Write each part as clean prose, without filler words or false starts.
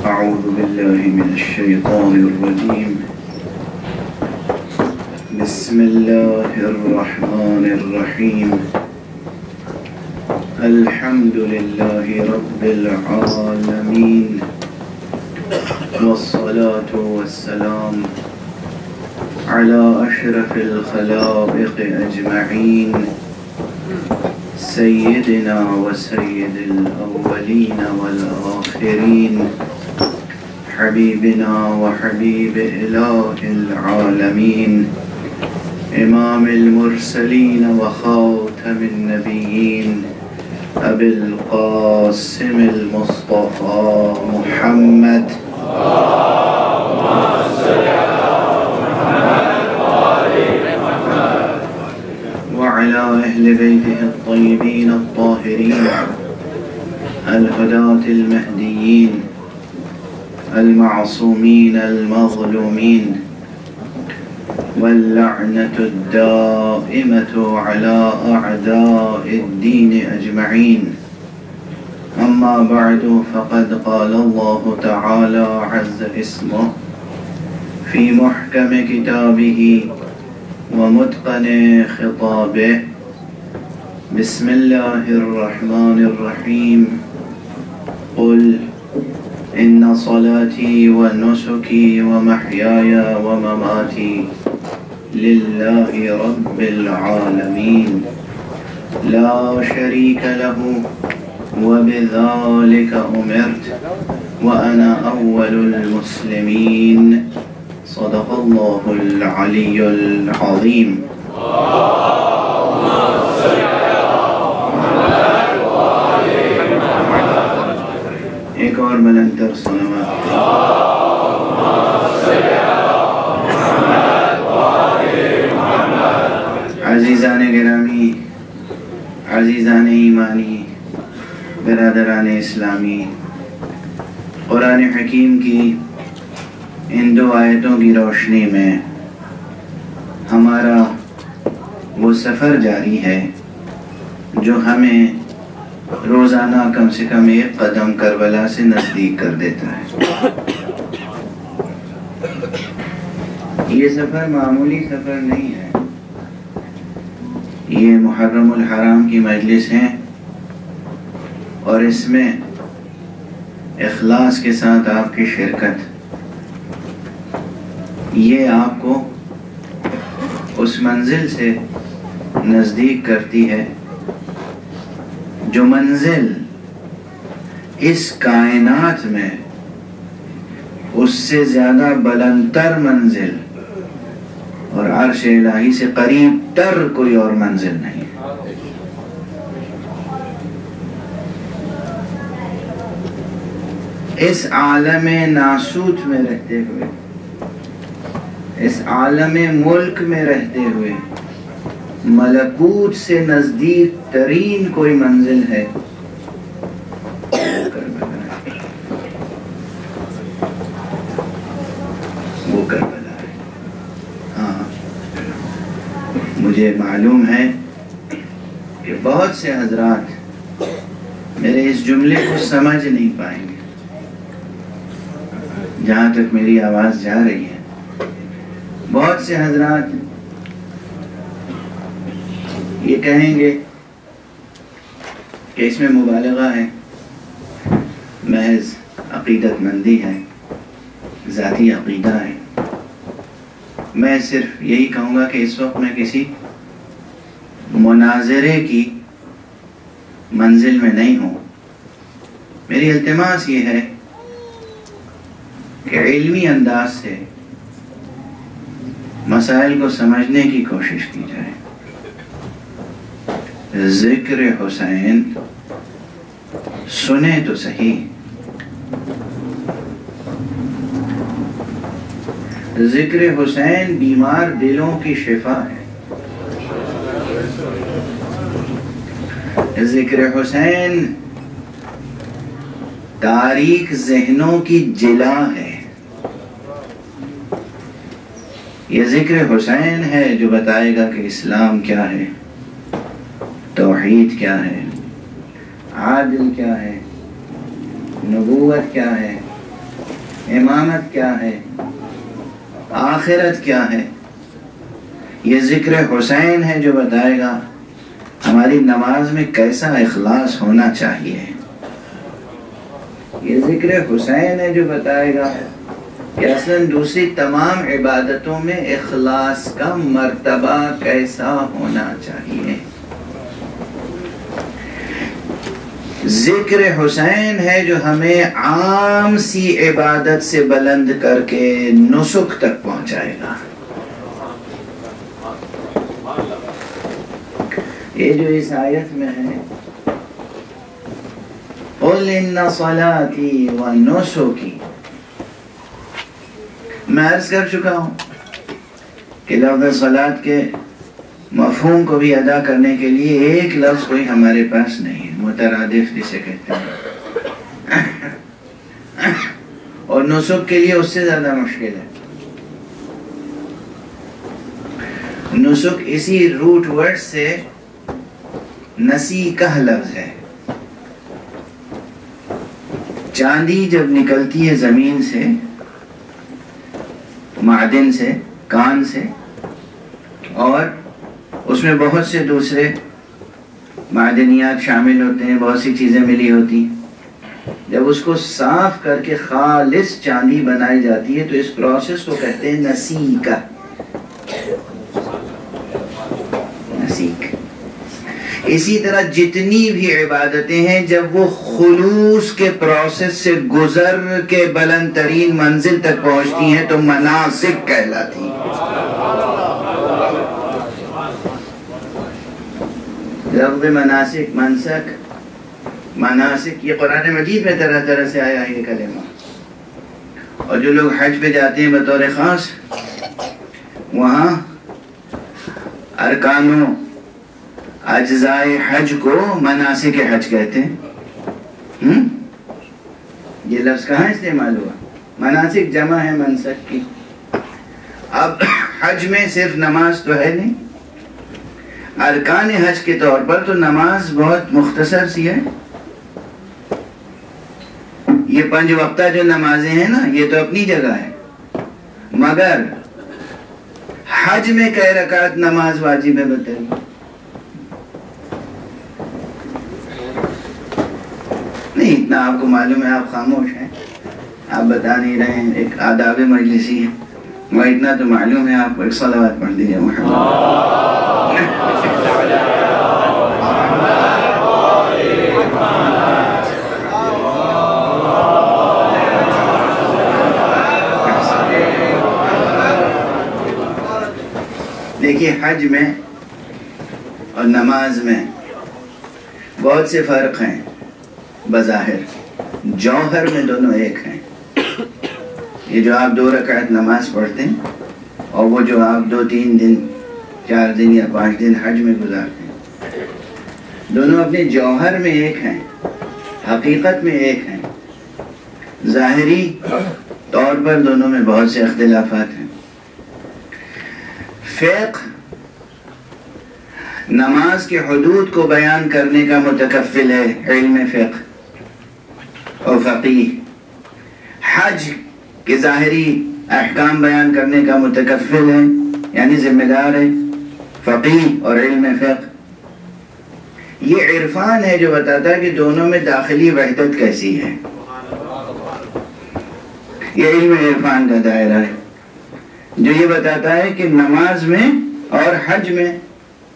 أعوذ بالله من الشيطان الرجيم. بسم الله الرحمن الرحيم. الحمد لله رب العالمين، والصلاة والسلام على أشرف الخلائق أجمعين، سيدنا وسيد الأولين والآخرين، حبيبنا وحبيب إله العالمين، إمام المرسلين وخاتم النبيين، أبي القاسم المصطفى محمد وعلى أهل بيته الطيبين الطاهرين الهداة المهديين المعصومين المظلومين، واللعنة الدائمة على أعداء الدين أجمعين. أما بعد، فقد قال الله تعالى عز اسمه في محكم كتابه ومتقن خطابه. بسم الله الرحمن الرحيم. قل إن صلاتي ونسكي ومحياي ومماتي لله رب العالمين لا شريك له وبذلك أمرت وأنا أول المسلمين. صدق الله العلي العظيم. ایک اور بلندر صلوات. عزیزان گرامی، عزیزان ایمانی، برادران اسلامی، قرآن حکیم کی ان دو آیتوں کی روشنی میں ہمارا وہ سفر جاری ہے جو ہمیں روزانہ کم سے کم ایک قدم کربلا سے نزدیک کر دیتا ہے. یہ سفر معمولی سفر نہیں ہے. یہ محرم الحرام کی مجلس ہے اور اس میں اخلاص کے ساتھ آپ کی شرکت یہ آپ کو اس منزل سے نزدیک کرتی ہے جو منزل اس کائنات میں اس سے زیادہ بلندتر منزل اور عرش الہی سے قریب تر کوئی اور منزل نہیں. اس عالم ناسوت میں رہتے ہوئے، اس عالم ملک میں رہتے ہوئے ملکوت سے نزدیک ترین کوئی منزل ہے وہ کربلا ہے. ہاں، مجھے معلوم ہے کہ بہت سے حضرات میرے اس جملے کو سمجھ نہیں پائیں گے. جہاں تک میری آواز جا رہی ہے، بہت سے حضرات یہ کہیں گے کہ اس میں مبالغہ ہے، محض عقیدت مندی ہے، ذاتی عقیدہ ہے. میں صرف یہی کہوں گا کہ اس وقت میں کسی مناظرے کی منزل میں نہیں ہوں. میری التماس یہ ہے کہ علمی انداز سے مسائل کو سمجھنے کی کوشش کی جائے. ذکر حسین سنیں تو صحیح. ذکر حسین بیمار دلوں کی شفا ہے. ذکر حسین تاریک ذہنوں کی جلا ہے. یہ ذکر حسین ہے جو بتائے گا کہ اسلام کیا ہے، توحید کیا ہے، عادل کیا ہے، نبوت کیا ہے، امامت کیا ہے، آخرت کیا ہے. یہ ذکر حسین ہے جو بتائے گا ہماری نماز میں کیسا اخلاص ہونا چاہیے. یہ ذکر حسین ہے جو بتائے گا کہ اصلاً دوسری تمام عبادتوں میں اخلاص کا مرتبہ کیسا ہونا چاہیے. ذکر حسین ہے جو ہمیں عام سی عبادت سے بلند کر کے نسک تک پہنچائے گا. یہ جو اس آیت میں ہے قُلْ إِنَّ صَلَاتِي وَنُسُكِي، میں عرض کر چکا ہوں کہ لفظ صلاۃ کے مفہوم کو بھی ادا کرنے کے لیے ایک لفظ کوئی ہمارے پاس نہیں ہے، مترادف جسے کہتے ہیں، اور نسک کے لیے اس سے زیادہ مشکل ہے. نسک اسی روٹ ورڈ سے نسیکہ لفظ ہے. چاندی جب نکلتی ہے زمین سے، معدن سے، کان سے، اور اس میں بہت سے دوسرے معدنیات شامل ہوتے ہیں، بہت سی چیزیں ملی ہوتی ہیں، جب اس کو صاف کر کے خالص چاندی بنائی جاتی ہے تو اس پروسیس کو کہتے ہیں نسیکہ. نسیک. اسی طرح جتنی بھی عبادتیں ہیں جب وہ خلوص کے پروسیس سے گزر کے بلند ترین منزل تک پہنچتی ہیں تو مناسک کہلاتی ہیں. لفظ مناسک، منسک، مناسک، یہ قرآن مجید میں طرح طرح سے آیا ہے یہ کلمہ. اور جو لوگ حج پہ جاتے ہیں بطور خاص، وہاں ارکان و اجزائے حج کو مناسک حج کہتے ہیں. یہ لفظ کہاں استعمال ہوا؟ مناسک جمع ہے منسک کی. اب حج میں صرف نماز تو ہے نہیں، ارکان حج کے طور پر تو نماز بہت مختصر سی ہے. یہ 5 وقتہ جو نمازیں ہیں نا یہ تو اپنی جگہ ہے، مگر حج میں کئی رکعت نماز واجب ہے بتائیے؟ نہیں، اتنا آپ کو معلوم ہے، آپ خاموش ہیں، آپ بتا نہیں رہے ہیں، ایک آداب مجلسی ہے، وہ اتنا تو معلوم ہے آپ کو. ایک صلوات پڑھ دیجیے دیکھیے حج میں اور نماز میں بہت سے فرق ہیں. بظاہر جوہر میں دونوں ایک ہیں. یہ جو آپ 2 رکعت نماز پڑھتے ہیں اور وہ جو آپ 2-3 دن 4 دن یا 5 دن حج میں گزارتے ہیں، دونوں اپنے جوہر میں ایک ہیں، حقیقت میں ایک ہیں. ظاہری طور پر دونوں میں بہت سے اختلافات ہیں. فقہ نماز کے حدود کو بیان کرنے کا متکفل ہے، علم فقہ اور فقیہ. حج کے ظاہری احکام بیان کرنے کا متکفل ہے، یعنی ذمہ دار ہے، فقیہ اور علم فقہ. یہ عرفان ہے جو بتاتا ہے کہ دونوں میں داخلی وحدت کیسی ہے. یہ علم عرفان کا دائرہ ہے جو یہ بتاتا ہے کہ نماز میں اور حج میں،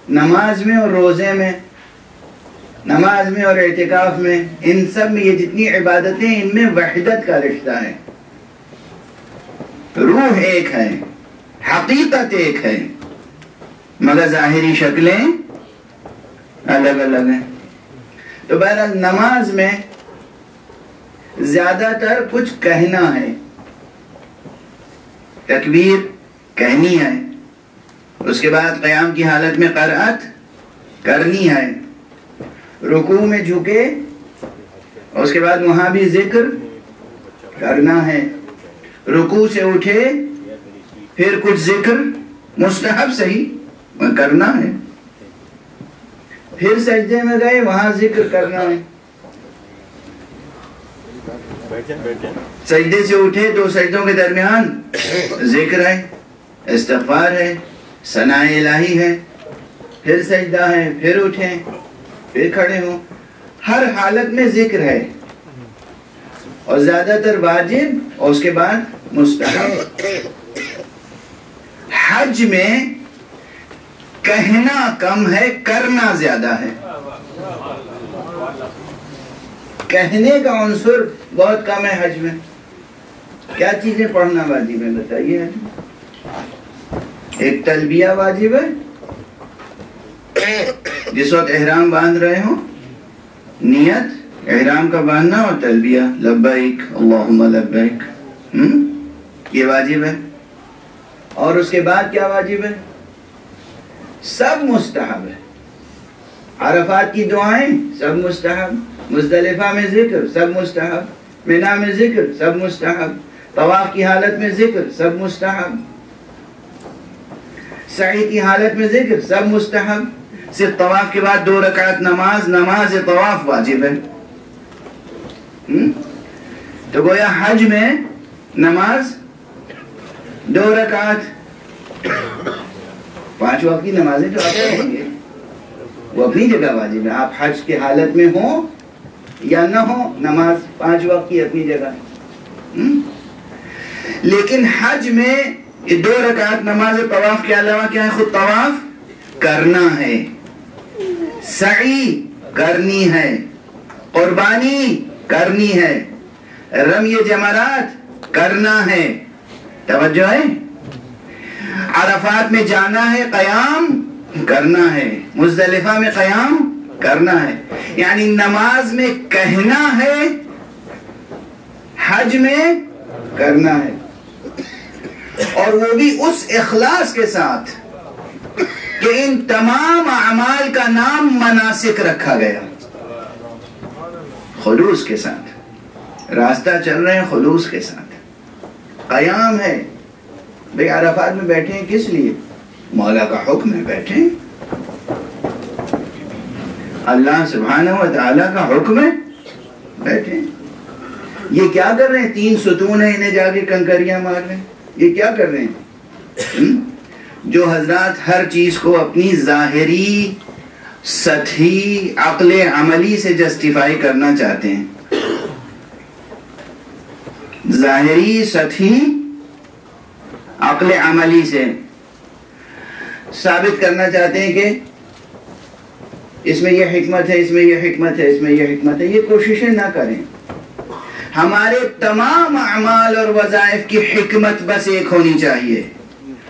نماز میں اور روزے میں، نماز میں اور اعتکاف میں، ان سب میں یہ جتنی عبادتیں ان میں وحدت کا رشتہ ہے. روح ایک ہے، حقیقت ایک ہے، مگر ظاہری شکلیں الگ الگ ہیں. تو بہرحال نماز میں زیادہ تر کچھ کہنا ہے، تکبیر کہنی ہے، اس کے بعد قیام کی حالت میں قرأت کرنی ہے، رکوع میں جھکے اس کے بعد وہاں بھی ذکر کرنا ہے، رکوع سے اٹھے پھر کچھ ذکر مستحب صحیح کرنا ہے، پھر سجدے میں گئے وہاں ذکر کرنا ہے، سجدے سے اٹھے تو سجدوں کے درمیان ذکر ہے، استغفار ہے، ثناء الہی ہے، پھر سجدہ ہے، پھر اٹھیں، پھر کھڑے ہوں، ہر حالت میں ذکر ہے، اور زیادہ تر واجب اور اس کے بعد مستحب۔ حج میں کہنا کم ہے، کرنا زیادہ ہے۔ کہنے کا عنصر بہت کم ہے حج میں۔ کیا چیزیں پڑھنا واجب ہے بتائیے؟ ایک تلبیہ واجب ہے، جس وقت احرام باندھ رہے ہوں نیت احرام کا باندھنا اور تلبیہ لبیک اللہم لبیک، یہ واجب ہے۔ اور اس کے بعد کیا واجب ہے؟ سب مستحب ہے۔ عرفات کی دعائیں سب مستحب، مزدلفہ میں ذکر سب مستحب، منی میں ذکر سب مستحب، طواف کی حالت میں ذکر سب مستحب، سعی کی حالت میں ذکر سب مستحب۔ صرف طواف کے بعد 2 رکعت نماز طواف واجب ہے۔ تو گویا حج میں نماز 2 رکعت، 5 وقت کی نمازیں جو آپ پڑھیں گے وہ اپنی جگہ واجب ہے۔ آپ حج کی حالت میں ہوں یا نہ ہو، نماز 5 وقت کی اپنی جگہ ہے۔ لیکن حج میں یہ 2 رکعت نماز طواف کے علاوہ کیا ہے؟ خود طواف کرنا ہے، سعی کرنی ہے، قربانی کرنی ہے، رمی جمرات کرنا ہے، توجہ ہے، عرفات میں جانا ہے، قیام کرنا ہے، مزدلفہ میں قیام کرنا ہے۔ یعنی نماز میں کہنا ہے، حج میں کرنا ہے، اور وہ بھی اس اخلاص کے ساتھ کہ ان تمام اعمال کا نام مناسک رکھا گیا، خلوص کے ساتھ راستہ چل رہے ہیں، خلوص کے ساتھ قیام ہے۔ بھئی عرفات میں بیٹھے ہیں کس لیے؟ مولا کا حکم ہے، بیٹھے ہیں، اللہ سبحانہ و تعالیٰ کا حکم ہے، بیٹھے ہیں۔ یہ کیا کر رہے ہیں؟ 3 ستون ہیں، انہیں جا کے کنکریاں مار رہے ہیں، یہ کیا کر رہے ہیں؟ جو حضرات ہر چیز کو اپنی ظاہری سطحی عقل عملی سے جسٹیفائی کرنا چاہتے ہیں، ظاہری سطحی عقل عملی سے ثابت کرنا چاہتے ہیں کہ اس میں یہ حکمت ہے، اس میں یہ حکمت ہے، اس میں یہ حکمت ہے، یہ کوششیں نہ کریں۔ ہمارے تمام اعمال اور وظائف کی حکمت بس ایک ہونی چاہیے،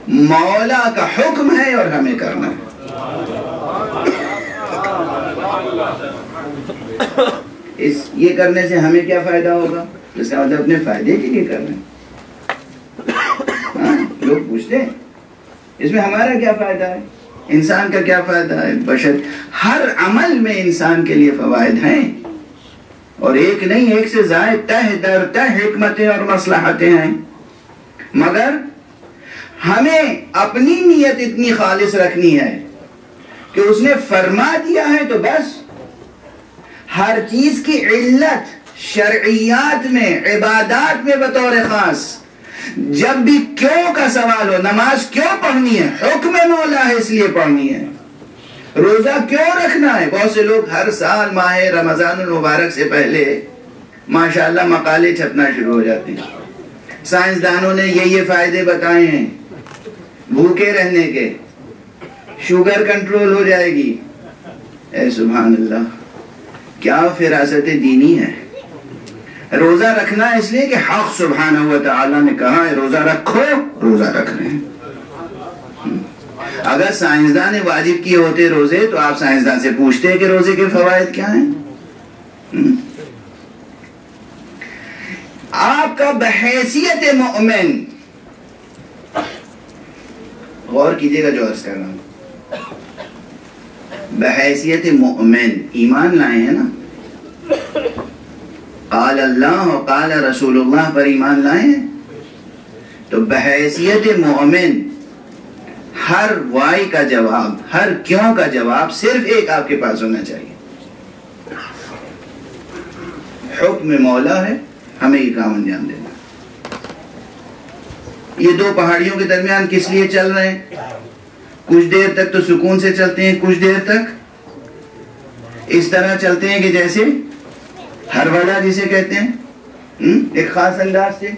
مولا کا حکم ہے اور ہمیں کرنا ہے۔ یہ کرنے سے ہمیں کیا فائدہ ہوگا؟ اس کا مطلب اپنے فائدے کے لیے کر رہے ہیں۔ لوگ پوچھتے ہیں اس میں ہمارا کیا فائدہ ہے، انسان کا کیا فائدہ ہے؟ بشر ہر عمل میں انسان کے لیے فوائد ہیں، اور ایک نہیں، ایک سے زائد تہ در تہ حکمتیں اور مصلحتیں ہیں، مگر ہمیں اپنی نیت اتنی خالص رکھنی ہے کہ اس نے فرما دیا ہے تو بس ہر چیز کی علت شرعیات میں، عبادات میں بطور خاص جب بھی کیوں کا سوال ہو، نماز کیوں پڑھنی ہے؟ حکم مولا ہے اس لیے پڑھنی ہے۔ روزہ کیوں رکھنا ہے؟ بہت سے لوگ ہر سال ماہ رمضان المبارک سے پہلے ماشاءاللہ مقالے چھپنا شروع ہو جاتے ہیں، سائنسدانوں نے یہ فائدے بتائے ہیں بھوکے رہنے کے، شوگر کنٹرول ہو جائے گی۔ اے سبحان اللہ، کیا فراست دینی ہے! روزہ رکھنا اس لیے کہ حق سبحانہ و تعالیٰ نے کہا ہے روزہ رکھو، روزہ رکھ رہے ہیں۔ اگر سائنسدان نے واجب کیے ہوتے روزے تو آپ سائنسدان سے پوچھتے کہ روزے کے فوائد کیا ہیں؟ آپ کا بحیثیت مومن، غور کیجئے گا جو عرض کر رہا ہوں، بحیثیت مومن ایمان لائے ہیں نا، قال اللہ و قال رسول اللہ پر ایمان لائے ہیں، تو بحیثیت مومن ہر وائی کا جواب، ہر کیوں کا جواب صرف ایک آپ کے پاس ہونا چاہیے، حکم مولا ہے، ہمیں یہ کام انجام دینا. یہ دو پہاڑیوں کے درمیان کس لیے چل رہے ہیں؟ کچھ دیر تک تو سکون سے چلتے ہیں، کچھ دیر تک اس طرح چلتے ہیں کہ جیسے ہرولہ جسے کہتے ہیں، ایک خاص انداز سے.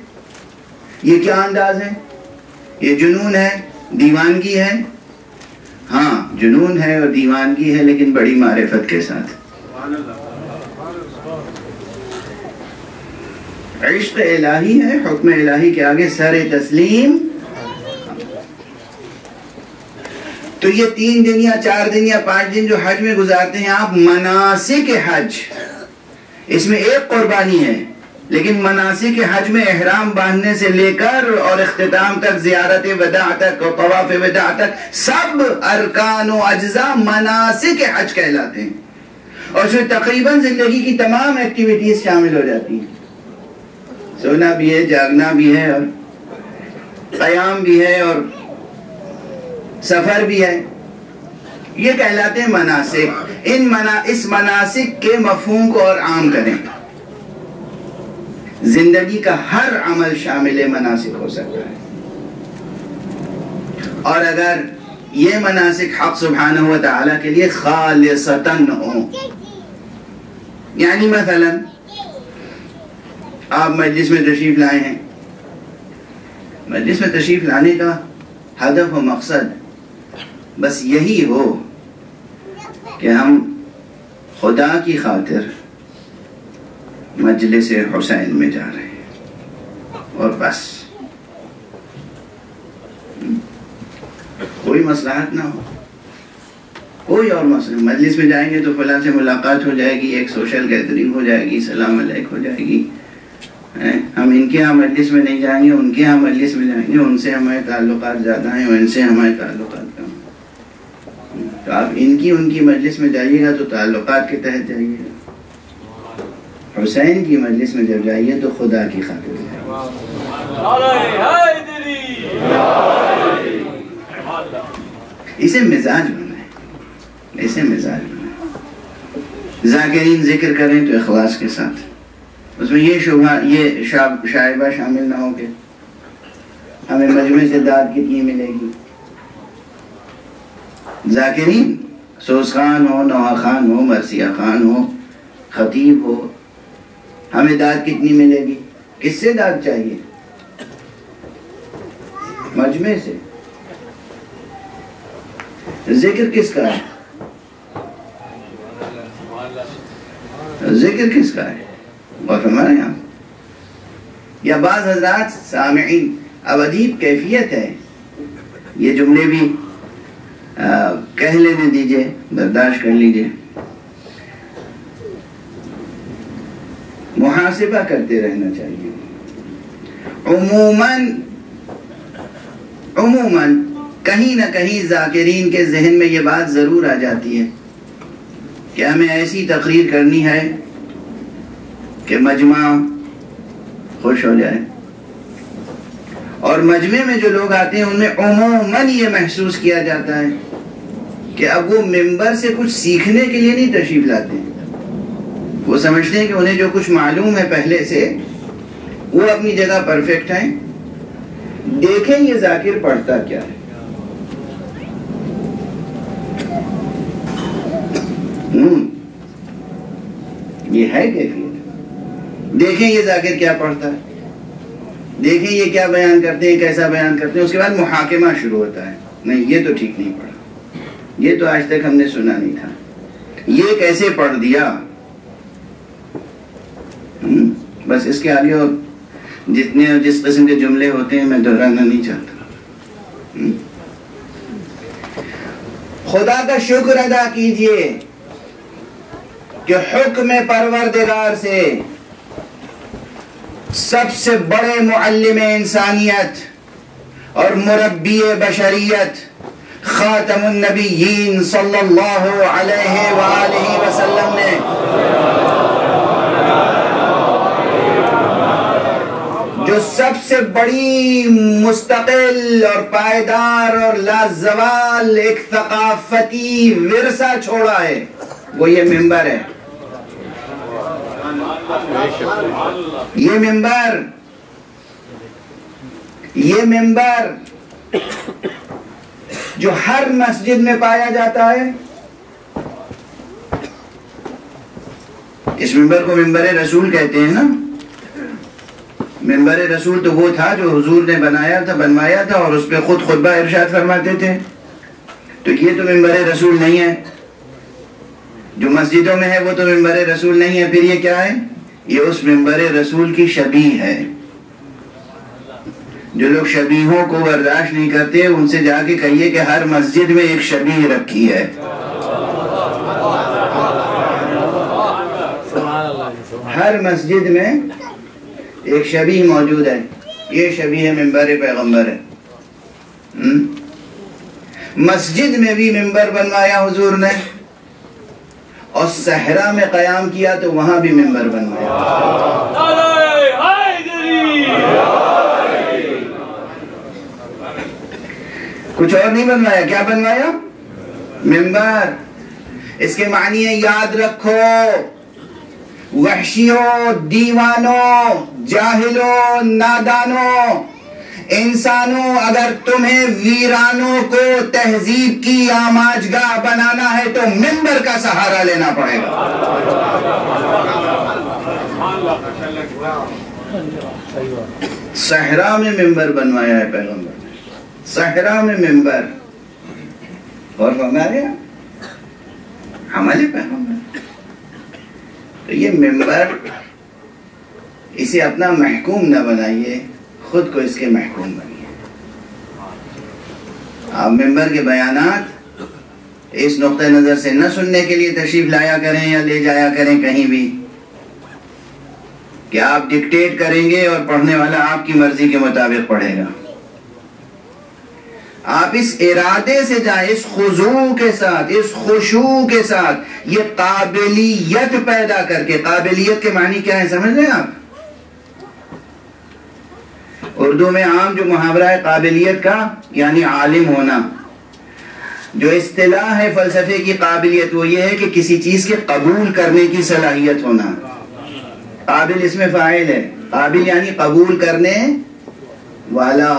یہ کیا انداز ہے؟ یہ جنون ہے، دیوانگی ہے. ہاں جنون ہے اور دیوانگی ہے، لیکن بڑی معرفت کے ساتھ. عشق الہی ہے، حکم الہی کے آگے سر تسلیم. تو یہ 3 دن یا 4 دن یا 5 دن جو حج میں گزارتے ہیں آپ، مناسک حج، اس میں ایک قربانی ہے، لیکن مناسک حج میں احرام باندھنے سے لے کر اور اختتام تک، زیارت وداع تک اور طواف وداع تک، سب ارکان و اجزاء مناسک حج کہلاتے ہیں. اور اس میں تقریباً زندگی کی تمام ایکٹیویٹیز شامل ہو جاتی ہیں. سونا بھی ہے، جاگنا بھی ہے، اور قیام بھی ہے، اور سفر بھی ہے. یہ کہلاتے ہیں مناسک. اس مناسک کے مفہوم کو اور عام کریں. زندگی کا ہر عمل شامل مناسک ہو سکتا ہے، اور اگر یہ مناسک حق سبحانہ و تعالیٰ کے لیے خالصتاً ہوں. یعنی مثلا آپ مجلس میں تشریف لائے ہیں، مجلس میں تشریف لانے کا ہدف و مقصد بس یہی ہو کہ ہم خدا کی خاطر مجلس حسین میں جا رہے ہیں، اور بس کوئی مصلحت نہ ہو، کوئی اور مسئلہ. مجلس میں جائیں گے تو فلاں سے ملاقات ہو جائے گی، ایک سوشل گیدرنگ ہو جائے گی، سلام علیک ہو جائے گی. ہم ان کے ہاں مجلس میں نہیں جائیں گے، ان کے ہاں مجلس میں جائیں گے، ان سے ہمارے تعلقات زیادہ ہیں، ان سے ہمارے تعلقات کم. تو آپ ان کی مجلس میں جائیے گا تو تعلقات کے تحت جائیے گا. حسین کی مجلس میں جب جائیے تو خدا کی خاطر جائیے. اسے مزاج بنائیں، اسے مزاج بنائیں. ذاکرین ذکر کریں تو اخلاص کے ساتھ. اس میں یہ شبہ، یہ شائبہ شامل نہ ہو کہ ہمیں مجمع سے داد کتنی ملے گی. ذاکرین سوز خان ہو، نوحہ خان ہو، مرثیہ خان ہو، خطیب ہو، ہمیں داد کتنی ملے گی؟ کس سے داد چاہیے؟ مجمع سے. ذکر کس کا ہے؟ ذکر کس کا ہے؟ اور ہمارے یہاں یا بعض حضرات سامعین، اب عجیب کیفیت ہے، یہ جملے بھی کہہ لینے دیجئے، برداشت کر لیجئے. محاسبہ کرتے رہنا چاہیے. عموماً کہیں نہ کہیں ذاکرین کے ذہن میں یہ بات ضرور آ جاتی ہے کہ ہمیں ایسی تقریر کرنی ہے کہ مجمع خوش ہو جائے. اور مجمع میں جو لوگ آتے ہیں ان میں عموماً یہ محسوس کیا جاتا ہے کہ اب وہ ممبر سے کچھ سیکھنے کے لیے نہیں تشریف لاتے ہیں. وہ سمجھتے ہیں کہ انہیں جو کچھ معلوم ہے پہلے سے وہ اپنی جگہ پرفیکٹ ہیں. دیکھیں یہ ذاکر پڑھتا کیا ہے. یہ ہے کیفیت. دیکھیں یہ ذاکر کیا پڑھتا ہے، دیکھیں یہ کیا بیان کرتے ہیں، کیسا بیان کرتے ہیں. اس کے بعد محاکمہ شروع ہوتا ہے. نہیں یہ تو ٹھیک نہیں پڑھا، یہ تو آج تک ہم نے سنا نہیں تھا، یہ کیسے پڑھ دیا. بس اس کے آگے اور جتنے جس قسم کے جملے ہوتے ہیں میں دہرانا نہیں چاہتا. خدا کا شکر ادا کیجئے کہ حکم پروردگار سے سب سے بڑے معلم انسانیت اور مربی بشریت خاتم النبیین صلی اللہ علیہ وآلہ وسلم نے جو سب سے بڑی مستقل اور پائیدار اور لازوال ایک ثقافتی ورثہ چھوڑا ہے، وہ یہ منبر ہے. یہ ممبر جو ہر مسجد میں پایا جاتا ہے، اس ممبر کو ممبر رسول کہتے ہیں نا۔ ممبر رسول تو وہ تھا جو حضور نے بنوایا تھا اور اس پہ خود خطبہ ارشاد فرماتے تھے، تو یہ تو ممبر رسول نہیں ہے۔ جو مسجدوں میں ہے وہ تو ممبر رسول نہیں ہے، پھر یہ کیا ہے؟ یہ اس ممبر رسول کی شبیہ ہے۔ جو لوگ شبیہوں کو برداشت نہیں کرتے ان سے جا کے کہیے کہ ہر مسجد میں ایک شبیہ رکھی ہے۔ ہر مسجد میں ایک شبیہ موجود ہے، یہ شبیہ ممبر پیغمبر ہے۔ مسجد میں بھی ممبر بنوایا حضور نے، اور صحرا میں قیام کیا تو وہاں بھی ممبر بنوایا۔ کچھ اور نہیں بنوایا، کیا بنوایا؟ ممبر۔ اس کے معنی ہے، یاد رکھو وحشیوں، دیوانوں، جاہلوں، نادانوں، انسانوں، اگر تمہیں ویرانوں کو تہذیب کی آماجگاہ بنانا ہے تو ممبر کا سہارا لینا پڑے گا۔ صحرا میں ممبر بنوایا ہے پیغمبر نے، صحرا میں ممبر، اور ہمارے عمل پیغمبر۔ تو یہ ممبر، اسے اپنا محکوم نہ بنائیے، خود کو اس کے محکوم بنیے۔ آپ ممبر کے بیانات اس نقطہ نظر سے نہ سننے کے لیے تشریف لایا کریں یا لے جایا کریں کہیں بھی کہ آپ ڈکٹیٹ کریں گے اور پڑھنے والا آپ کی مرضی کے مطابق پڑھے گا۔ آپ اس ارادے سے جائیں، اس خضوع کے ساتھ، اس خشوع کے ساتھ، یہ قابلیت پیدا کر کے۔ قابلیت کے معنی کیا ہے سمجھ لیں آپ؟ اردو میں عام جو محاورہ ہے قابلیت کا، یعنی عالم ہونا۔ جو اصطلاح ہے فلسفے کی قابلیت، وہ یہ ہے کہ کسی چیز کے قبول کرنے کی صلاحیت ہونا۔ قابل اس میں فاعل ہے، قابل یعنی قبول کرنے والا۔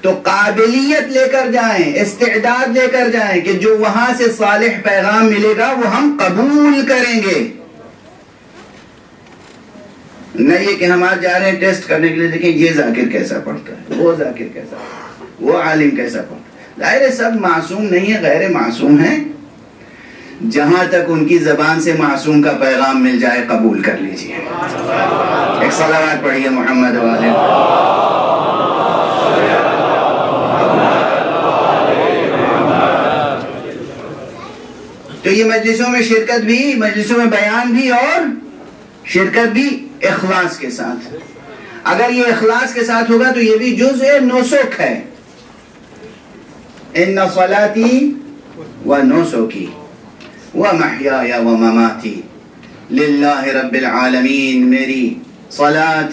تو قابلیت لے کر جائیں، استعداد لے کر جائیں کہ جو وہاں سے صالح پیغام ملے گا وہ ہم قبول کریں گے۔ نہ یہ کہ ہم آج جا رہے ہیں ٹیسٹ کرنے کے لیے، دیکھیں یہ ذاکر کیسا پڑھتا ہے، وہ ذاکر کیسا پڑھتا ہے، وہ عالم کیسا پڑھتا ہے۔ ظاہر ہے سب معصوم نہیں ہے، غیر معصوم ہیں۔ جہاں تک ان کی زبان سے معصوم کا پیغام مل جائے قبول کر لیجئے۔ ایک صلوات پڑھیے محمد والے۔ تو یہ مجلسوں میں شرکت بھی، مجلسوں میں بیان بھی اور شرکت بھی اخلاص کے ساتھ۔ اگر یہ اخلاص کے ساتھ ہوگا تو یہ بھی جزء نسک ہے۔ ان صلاتی و نسکی و محیای و مماتی للہ رب العالمین۔ میری صلاۃ،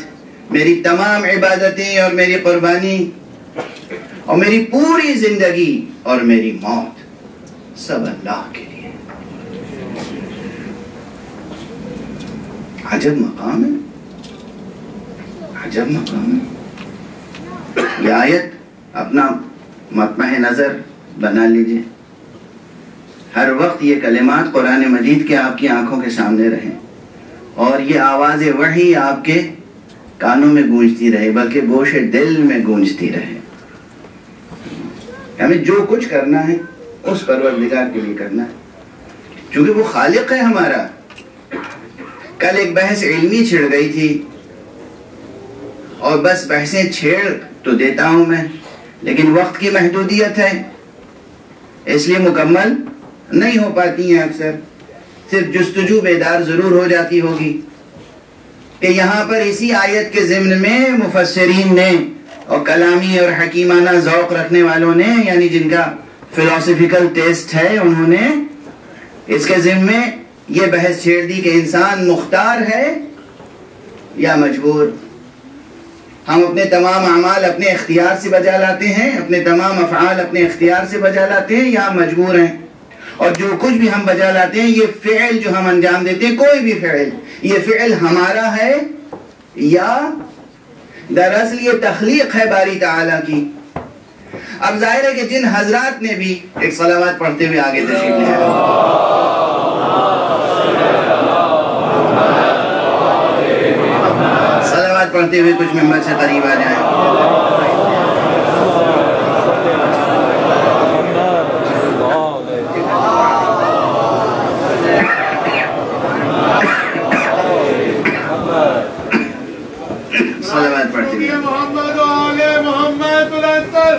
میری تمام عبادتیں اور میری قربانی اور میری پوری زندگی اور میری موت سب اللہ کے لیے۔ عجب مقام ہے، عجب مقام ہے۔ یہ آیت اپنا مطمع نظر بنا لیجئے، ہر وقت یہ کلمات قرآن مجید کے آپ کی آنکھوں کے سامنے رہیں، اور یہ آواز وحی آپ کے کانوں میں گونجتی رہے، بلکہ گوش دل میں گونجتی رہے۔ ہمیں جو کچھ کرنا ہے اس پروردگار کے لیے کرنا ہے، چونکہ وہ خالق ہے ہمارا۔ کل ایک بحث علمی چھڑ گئی تھی، اور بس بحثیں چھیڑ تو دیتا ہوں میں، لیکن وقت کی محدودیت ہے، اس لیے مکمل نہیں ہو پاتی ہیں۔ اکثر صرف جستجو بیدار ضرور ہو جاتی ہوگی کہ یہاں پر اسی آیت کے ضمن میں مفسرین نے اور کلامی اور حکیمانہ ذوق رکھنے والوں نے، یعنی جن کا فلسفیکل ٹیسٹ ہے، انہوں نے اس کے ضمن میں یہ بحث چھیڑ دی کہ انسان مختار ہے یا مجبور۔ ہم اپنے تمام اعمال اپنے اختیار سے بجا لاتے ہیں، اپنے تمام افعال اپنے اختیار سے بجا لاتے ہیں، یا مجبور ہیں۔ اور جو کچھ بھی ہم بجا لاتے ہیں، یہ فعل جو ہم انجام دیتے ہیں، کوئی بھی فعل، یہ فعل ہمارا ہے یا دراصل یہ تخلیق ہے باری تعالیٰ کی؟ اب ظاہر ہے کہ جن حضرات نے بھی ایک صلوات پڑھتے ہوئے آگے تشریف لے آئے، صلوات پڑھتے ہوئے کچھ ممبر سے قریب آ جائیں. صلوات پڑھتے ہوئے محمد و آل محمد الانصر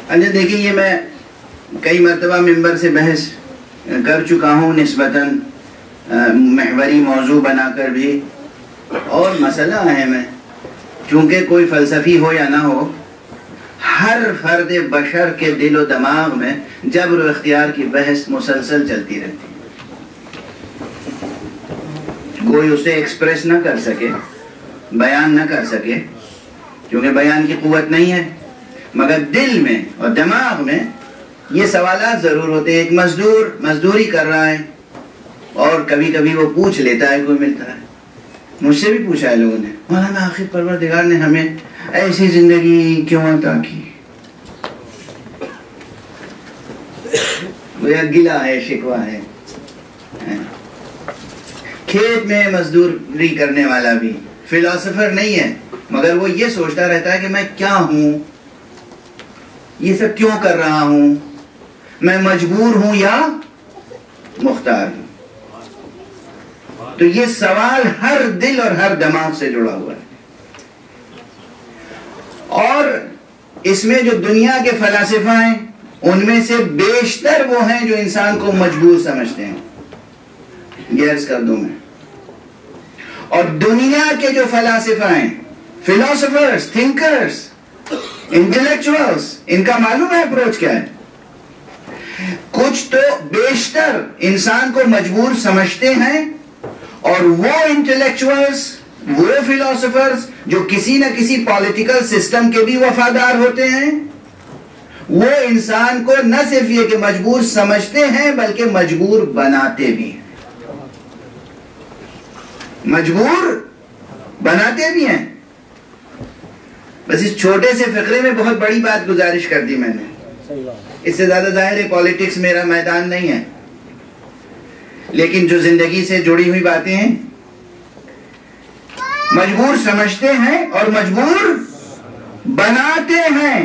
اچھا دیکھیں، یہ میں کئی مرتبہ ممبر سے بحث کر چکا ہوں نسبتاً محوری موضوع بنا کر بھی، اور مسئلہ اہم ہے، چونکہ کوئی فلسفی ہو یا نہ ہو، ہر فرد بشر کے دل و دماغ میں جبر و اختیار کی بحث مسلسل چلتی رہتی ہے. کوئی اسے ایکسپریس نہ کر سکے، بیان نہ کر سکے، کیونکہ بیان کی قوت نہیں ہے، مگر دل میں اور دماغ میں یہ سوالات ضرور ہوتے ہیں. ایک مزدور مزدوری کر رہا ہے اور کبھی کبھی وہ پوچھ لیتا ہے، کوئی ملتا ہے. مجھ سے بھی پوچھا ہے لوگوں نے، مولانا آخر پروردگار نے ہمیں ایسی زندگی کیوں عطا کی؟ وہ گلہ ہے، شکوہ ہے. کھیت میں مزدوری کرنے والا بھی فلاسفر نہیں ہے، مگر وہ یہ سوچتا رہتا ہے کہ میں کیا ہوں، یہ سب کیوں کر رہا ہوں، میں مجبور ہوں یا مختار ہوں. تو یہ سوال ہر دل اور ہر دماغ سے جڑا ہوا ہے. اور اس میں جو دنیا کے فلاسفہ ہیں، ان میں سے بیشتر وہ ہیں جو انسان کو مجبور سمجھتے ہیں. یہ عرض کر دوں میں. اور دنیا کے جو فلاسفہ ہیں، فلاسفرز، تھنکرز، انٹلیکچوئلز، ان کا معلوم ہے اپروچ کیا ہے؟ کچھ تو بیشتر انسان کو مجبور سمجھتے ہیں، اور وہ انٹلیکچوئلز، وہ فلاسفرز جو کسی نہ کسی پولیٹیکل سسٹم کے بھی وفادار ہوتے ہیں، وہ انسان کو نہ صرف یہ کہ مجبور سمجھتے ہیں بلکہ مجبور بناتے بھی ہیں. مجبور بناتے بھی ہیں. بس اس چھوٹے سے فقرے میں بہت بڑی بات گزارش کر دی میں نے. اس سے زیادہ ظاہر ہے پالیٹکس میرا میدان نہیں ہے، لیکن جو زندگی سے جڑی ہوئی باتیں ہیں، مجبور سمجھتے ہیں اور مجبور بناتے ہیں.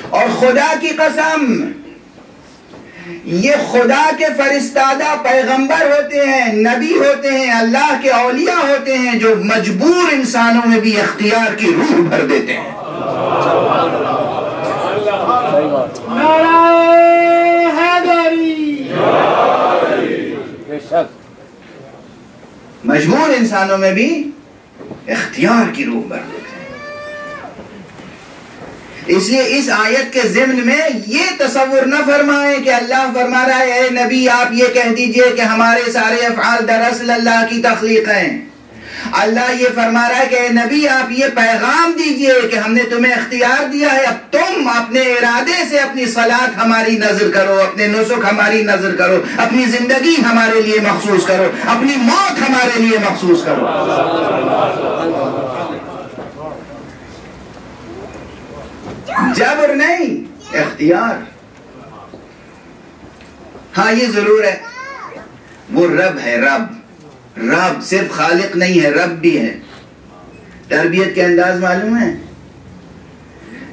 اور خدا کی قسم، یہ خدا کے فرستادہ پیغمبر ہوتے ہیں، نبی ہوتے ہیں، اللہ کے اولیاء ہوتے ہیں، جو مجبور انسانوں میں بھی اختیار کی روح بھر دیتے ہیں. مجبور انسانوں میں بھی اختیار کی روح بھر دیتے ہیں. اس لیے اس آیت کے ضمن میں یہ تصور نہ فرمائیں کہ اللہ فرما رہا ہے اے نبی آپ یہ کہہ دیجئے کہ ہمارے سارے افعال دراصل اللہ کی تخلیق ہیں. اللہ یہ فرما رہا ہے کہ اے نبی آپ یہ پیغام دیجئے کہ ہم نے تمہیں اختیار دیا ہے، اب تم اپنے ارادے سے اپنی صلاۃ ہماری نظر کرو، اپنے نسک ہماری نظر کرو، اپنی زندگی ہمارے لیے مخصوص کرو، اپنی موت ہمارے لیے مخصوص کرو. جبر نہیں، اختیار. ہاں یہ ضرور ہے، وہ رب ہے. رب صرف خالق نہیں ہے، رب بھی ہے. تربیت کے انداز معلوم ہے؟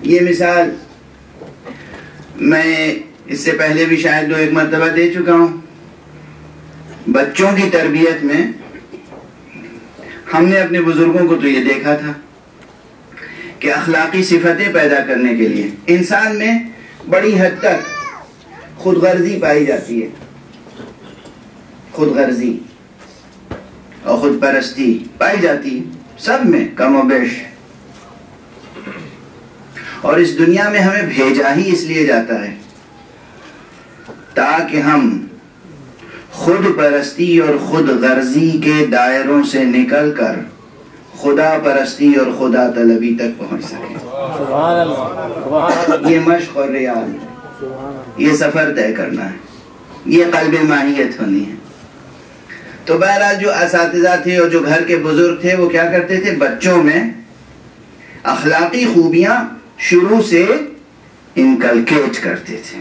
یہ مثال میں اس سے پہلے بھی شاید 2-1 مرتبہ دے چکا ہوں. بچوں کی تربیت میں ہم نے اپنے بزرگوں کو تو یہ دیکھا تھا کہ اخلاقی صفتیں پیدا کرنے کے لیے انسان میں بڑی حد تک خود غرضی پائی جاتی ہے. خود غرضی اور خود پرستی پائی جاتی سب میں کم و بیش. اور اس دنیا میں ہمیں بھیجا ہی اس لیے جاتا ہے تاکہ ہم خود پرستی اور خود غرضی کے دائروں سے نکل کر خدا پرستی اور خدا طلبی تک پہنچ سکے. یہ مشق اور ریاض، یہ سفر طے کرنا ہے، یہ قلب ماہیت ہونی ہے. تو بہرحال جو اساتذہ تھے اور جو گھر کے بزرگ تھے وہ کیا کرتے تھے، بچوں میں اخلاقی خوبیاں شروع سے انکلکیٹ کرتے تھے،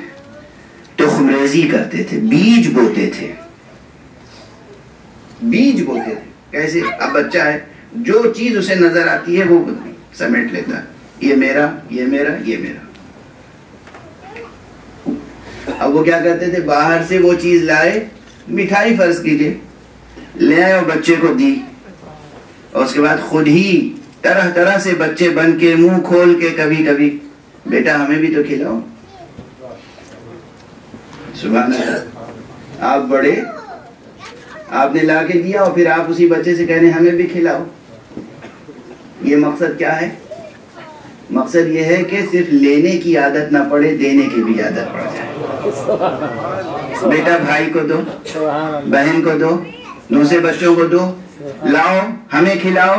تخم ریزی کرتے تھے، بیج بوتے تھے. بیج بوتے تھے کیسے؟ اب بچہ ہے، جو چیز اسے نظر آتی ہے وہ سمیٹ لیتا ہے، یہ میرا، یہ میرا، یہ میرا. اب وہ کیا کرتے تھے، باہر سے وہ چیز لائے، مٹھائی فرض کیجئے لے آئے اور بچے کو دی، اور اس کے بعد خود ہی طرح طرح سے بچے بن کے منہ کھول کے کبھی کبھی بیٹا ہمیں بھی تو کھلاؤ. سبحان اللہ. آپ بڑے، آپ نے لا کے دیا اور پھر آپ اسی بچے سے کہہ رہے ہیں ہمیں بھی کھلاؤ. یہ مقصد کیا ہے؟ مقصد یہ ہے کہ صرف لینے کی عادت نہ پڑے، دینے کی بھی عادت پڑ جائے. بیٹا بھائی کو دو، بہن کو دو، دوسرے بچوں کو دو، لاؤ ہمیں کھلاؤ.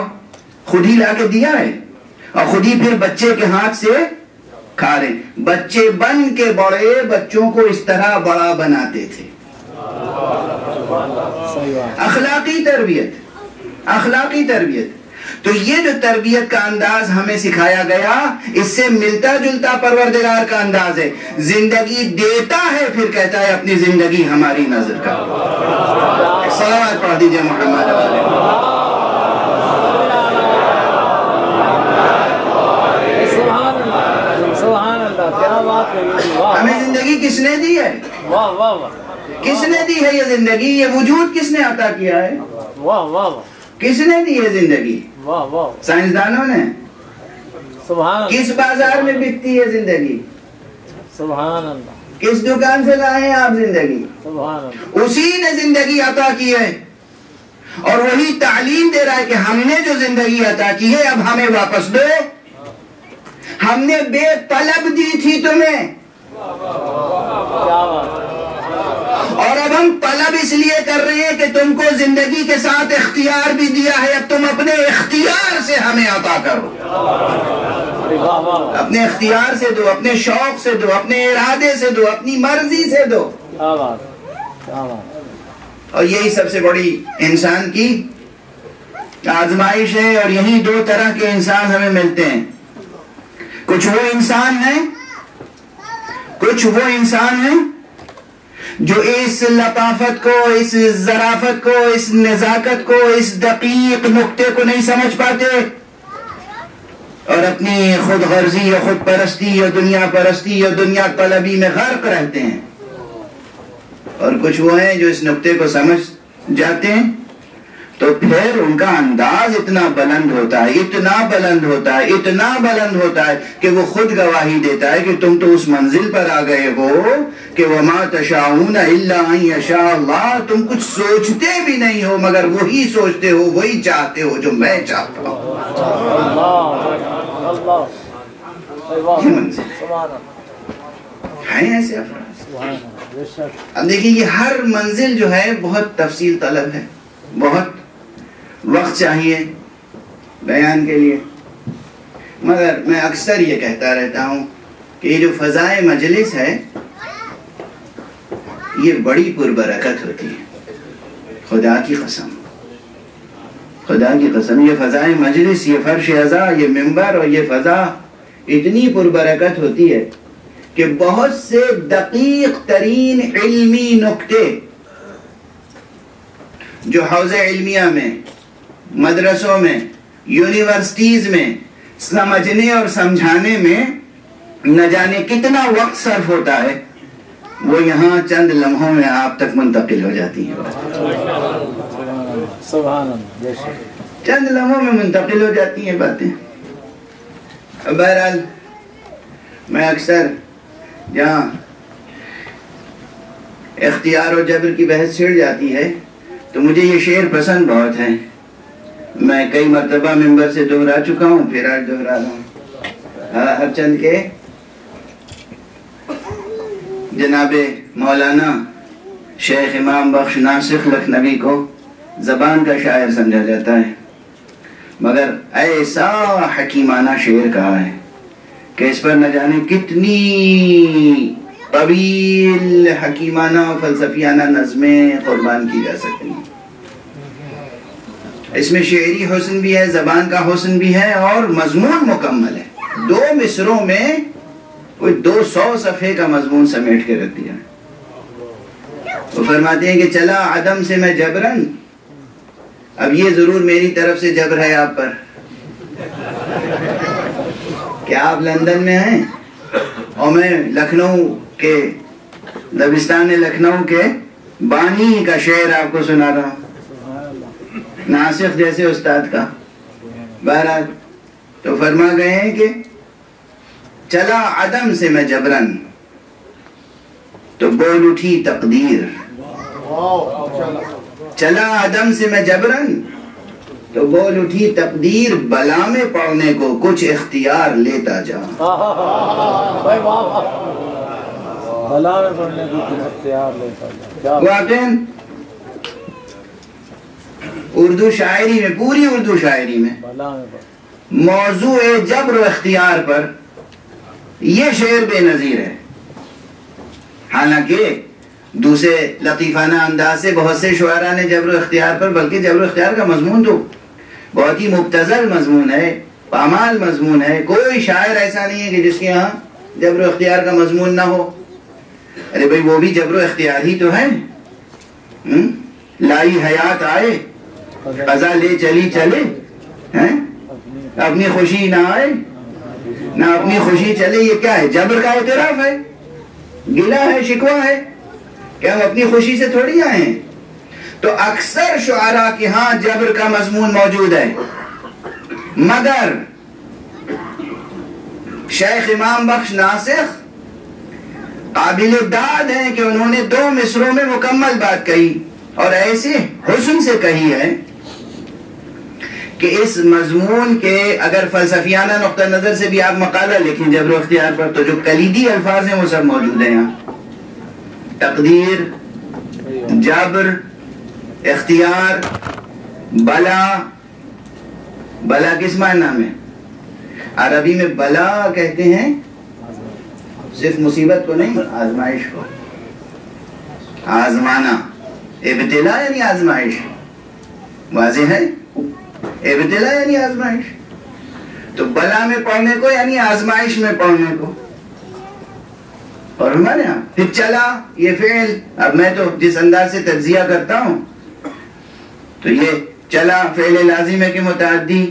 خود ہی لا کے دیا ہے اور خود ہی پھر بچے کے ہاتھ سے کھا رہے. بچے بن کے بڑے بچوں کو اس طرح بڑا بناتے تھے. اخلاقی تربیت، اخلاقی تربیت. تو یہ جو تربیت کا انداز ہمیں سکھایا گیا، اس سے ملتا جلتا پروردگار کا انداز ہے. زندگی دیتا ہے پھر کہتا ہے اپنی زندگی ہماری نظر کا. صلوات پڑھ دیجئے محمد علیہ. ہمیں زندگی کس نے دی ہے؟ کس نے دی ہے یہ زندگی؟ یہ وجود کس نے عطا کیا ہے؟ کس نے دی ہے زندگی؟ سائنسدانوں نے. کس بازار میں بکتی ہے زندگی؟ کس دکان سے لائے ہیں آپ زندگی؟ اسی نے زندگی عطا کی ہے اور وہی تعلیم دے رہا ہے کہ ہم نے جو زندگی عطا کی ہے اب ہمیں واپس دو. ہم نے بے طلب دی تھی تمہیں اور اب ہم طلب اس لیے کر رہے ہیں کہ تم کو زندگی کے ساتھ اختیار بھی دیا ہے، اب تم اپنے اختیار سے ہمیں عطا کرو. اپنے اختیار سے دو، اپنے شوق سے دو، اپنے ارادے سے دو، اپنی مرضی سے دو. اور یہی سب سے بڑی انسان کی آزمائش ہے. اور یہی دو طرح کے انسان ہمیں ملتے ہیں. کچھ وہ انسان ہیں، کچھ وہ انسان ہیں جو اس لطافت کو، اس ظرافت کو، اس نزاکت کو، اس دقیق نقطے کو نہیں سمجھ پاتے اور اپنی خود غرضی اور خود پرستی اور دنیا پرستی اور دنیا طلبی میں غرق رہتے ہیں. اور کچھ وہ ہیں جو اس نقطے کو سمجھ جاتے ہیں تو پھر ان کا انداز اتنا بلند ہوتا ہے، اتنا بلند ہوتا ہے، اتنا بلند ہوتا ہے کہ وہ خود گواہی دیتا ہے کہ تم تو اس منزل پر آ گئے ہو کہ وَمَا تَشَاءُونَ إِلَّا أَن يَشَاءَ اللَّهُ. تم کچھ سوچتے بھی نہیں ہو مگر وہی سوچتے ہو، وہی چاہتے ہو جو میں چاہتا ہوں. یہ منزل ہیں ایسے افراد. اب دیکھیں یہ ہر منزل جو ہے بہت تفصیل طلب ہے، بہت وقت چاہیے بیان کے لیے. مگر میں اکثر یہ کہتا رہتا ہوں کہ یہ جو فضائے مجلس ہے یہ بڑی پربرکت ہوتی ہے. خدا کی قسم، خدا کی قسم، یہ فضائے مجلس، یہ فرش عزا، یہ منبر اور یہ فضا اتنی پربرکت ہوتی ہے کہ بہت سے دقیق ترین علمی نکتے جو حوزہ علمیہ میں، مدرسوں میں، یونیورسٹیز میں سمجھنے اور سمجھانے میں نہ جانے کتنا وقت صرف ہوتا ہے، وہ یہاں چند لمحوں میں آپ تک منتقل ہو جاتی ہیں. چند لمحوں میں منتقل ہو جاتی ہیں باتیں. بہرحال میں اکثر جہاں اختیار و جبر کی بحث چھڑ جاتی ہے تو مجھے یہ شعر پسند بہت ہے. میں کئی مرتبہ منبر سے دہرا چکا ہوں، پھر آج دہرا رہا ہوں. ہر چند کے جناب مولانا شیخ امام بخش ناسخ لکھنوی کو زبان کا شاعر سمجھا جاتا ہے، مگر ایسا حکیمانہ شعر کہا ہے کہ اس پر نہ جانے کتنی طویل حکیمانہ و فلسفیانہ نظمیں قربان کی جا سکتی ہیں۔ اس میں شعری حسن بھی ہے، زبان کا حسن بھی ہے، اور مضمون مکمل ہے۔ 2 مصروں میں کوئی 200 صفحے کا مضمون سمیٹ کے رکھ دیا ہے۔ وہ فرماتے ہیں کہ چلا عدم سے میں جبرن، اب یہ ضرور میری طرف سے جبر ہے آپ پر، کیا آپ لندن میں ہیں اور میں لکھنؤ کے دبستان لکھنؤ کے بانی کا شعر آپ کو سنا رہا ہوں، ناسخ جیسے استاد کا۔ بہرحال تو فرما گئے ہیں کہ چلا عدم سے میں جبرن تو بول اٹھی تقدیر، چلا عدم سے میں جبرن تو بول اٹھی تقدیر، بلا میں پڑھنے کو کچھ اختیار لیتا جا۔ بلا میں پڑھنے کو کچھ اختیار لیتا جا۔ واقعاً اردو شاعری میں، پوری اردو شاعری میں موضوع جبر و اختیار پر یہ شعر بے نظیر ہے۔ حالانکہ دوسرے لطیفانہ انداز سے بہت سے شعراء نے جبر و اختیار پر، بلکہ جبر و اختیار کا مضمون تو بہت ہی مبتذل مضمون ہے، پامال مضمون ہے، کوئی شاعر ایسا نہیں ہے کہ جس کے ہاں جبر و اختیار کا مضمون نہ ہو۔ ارے بھائی وہ بھی جبر و اختیار ہی تو ہے۔ لائی حیات آئے قضا لے چلی چلے، اپنی خوشی نہ آئے نہ اپنی خوشی چلے، یہ کیا ہے؟ جبر کا اعتراف ہے، گلہ ہے، شکوہ ہے کہ ہم اپنی خوشی سے تھوڑی آئے ہیں۔ تو اکثر شعراء کے ہاں جبر کا مضمون موجود ہے، مگر شیخ امام بخش ناسخ قابل داد ہیں کہ انہوں نے 2 مصروں میں مکمل بات کہی، اور ایسے حسن سے کہی ہے کہ اس مضمون کے اگر فلسفیانہ نقطہ نظر سے بھی آپ مقالہ لکھیں جبر و اختیار پر تو جو کلیدی الفاظ ہیں وہ سب موجود ہیں یہاں: تقدیر، جبر، اختیار، بلا۔ بلا کس معنی میں؟ عربی میں بلا کہتے ہیں صرف مصیبت کو نہیں، آزمائش کو، آزمانا، ابتلا یعنی آزمائش، واضح ہے؟ ابتلا یعنی آزمائش، تو بلا میں پڑھنے کو یعنی آزمائش میں پڑھنے کو۔ اور ہمارے یہاں پھر چلا یہ فعل، اب میں تو جس انداز سے تجزیہ کرتا ہوں تو یہ چلا فعل لازم ہے کہ متعدی،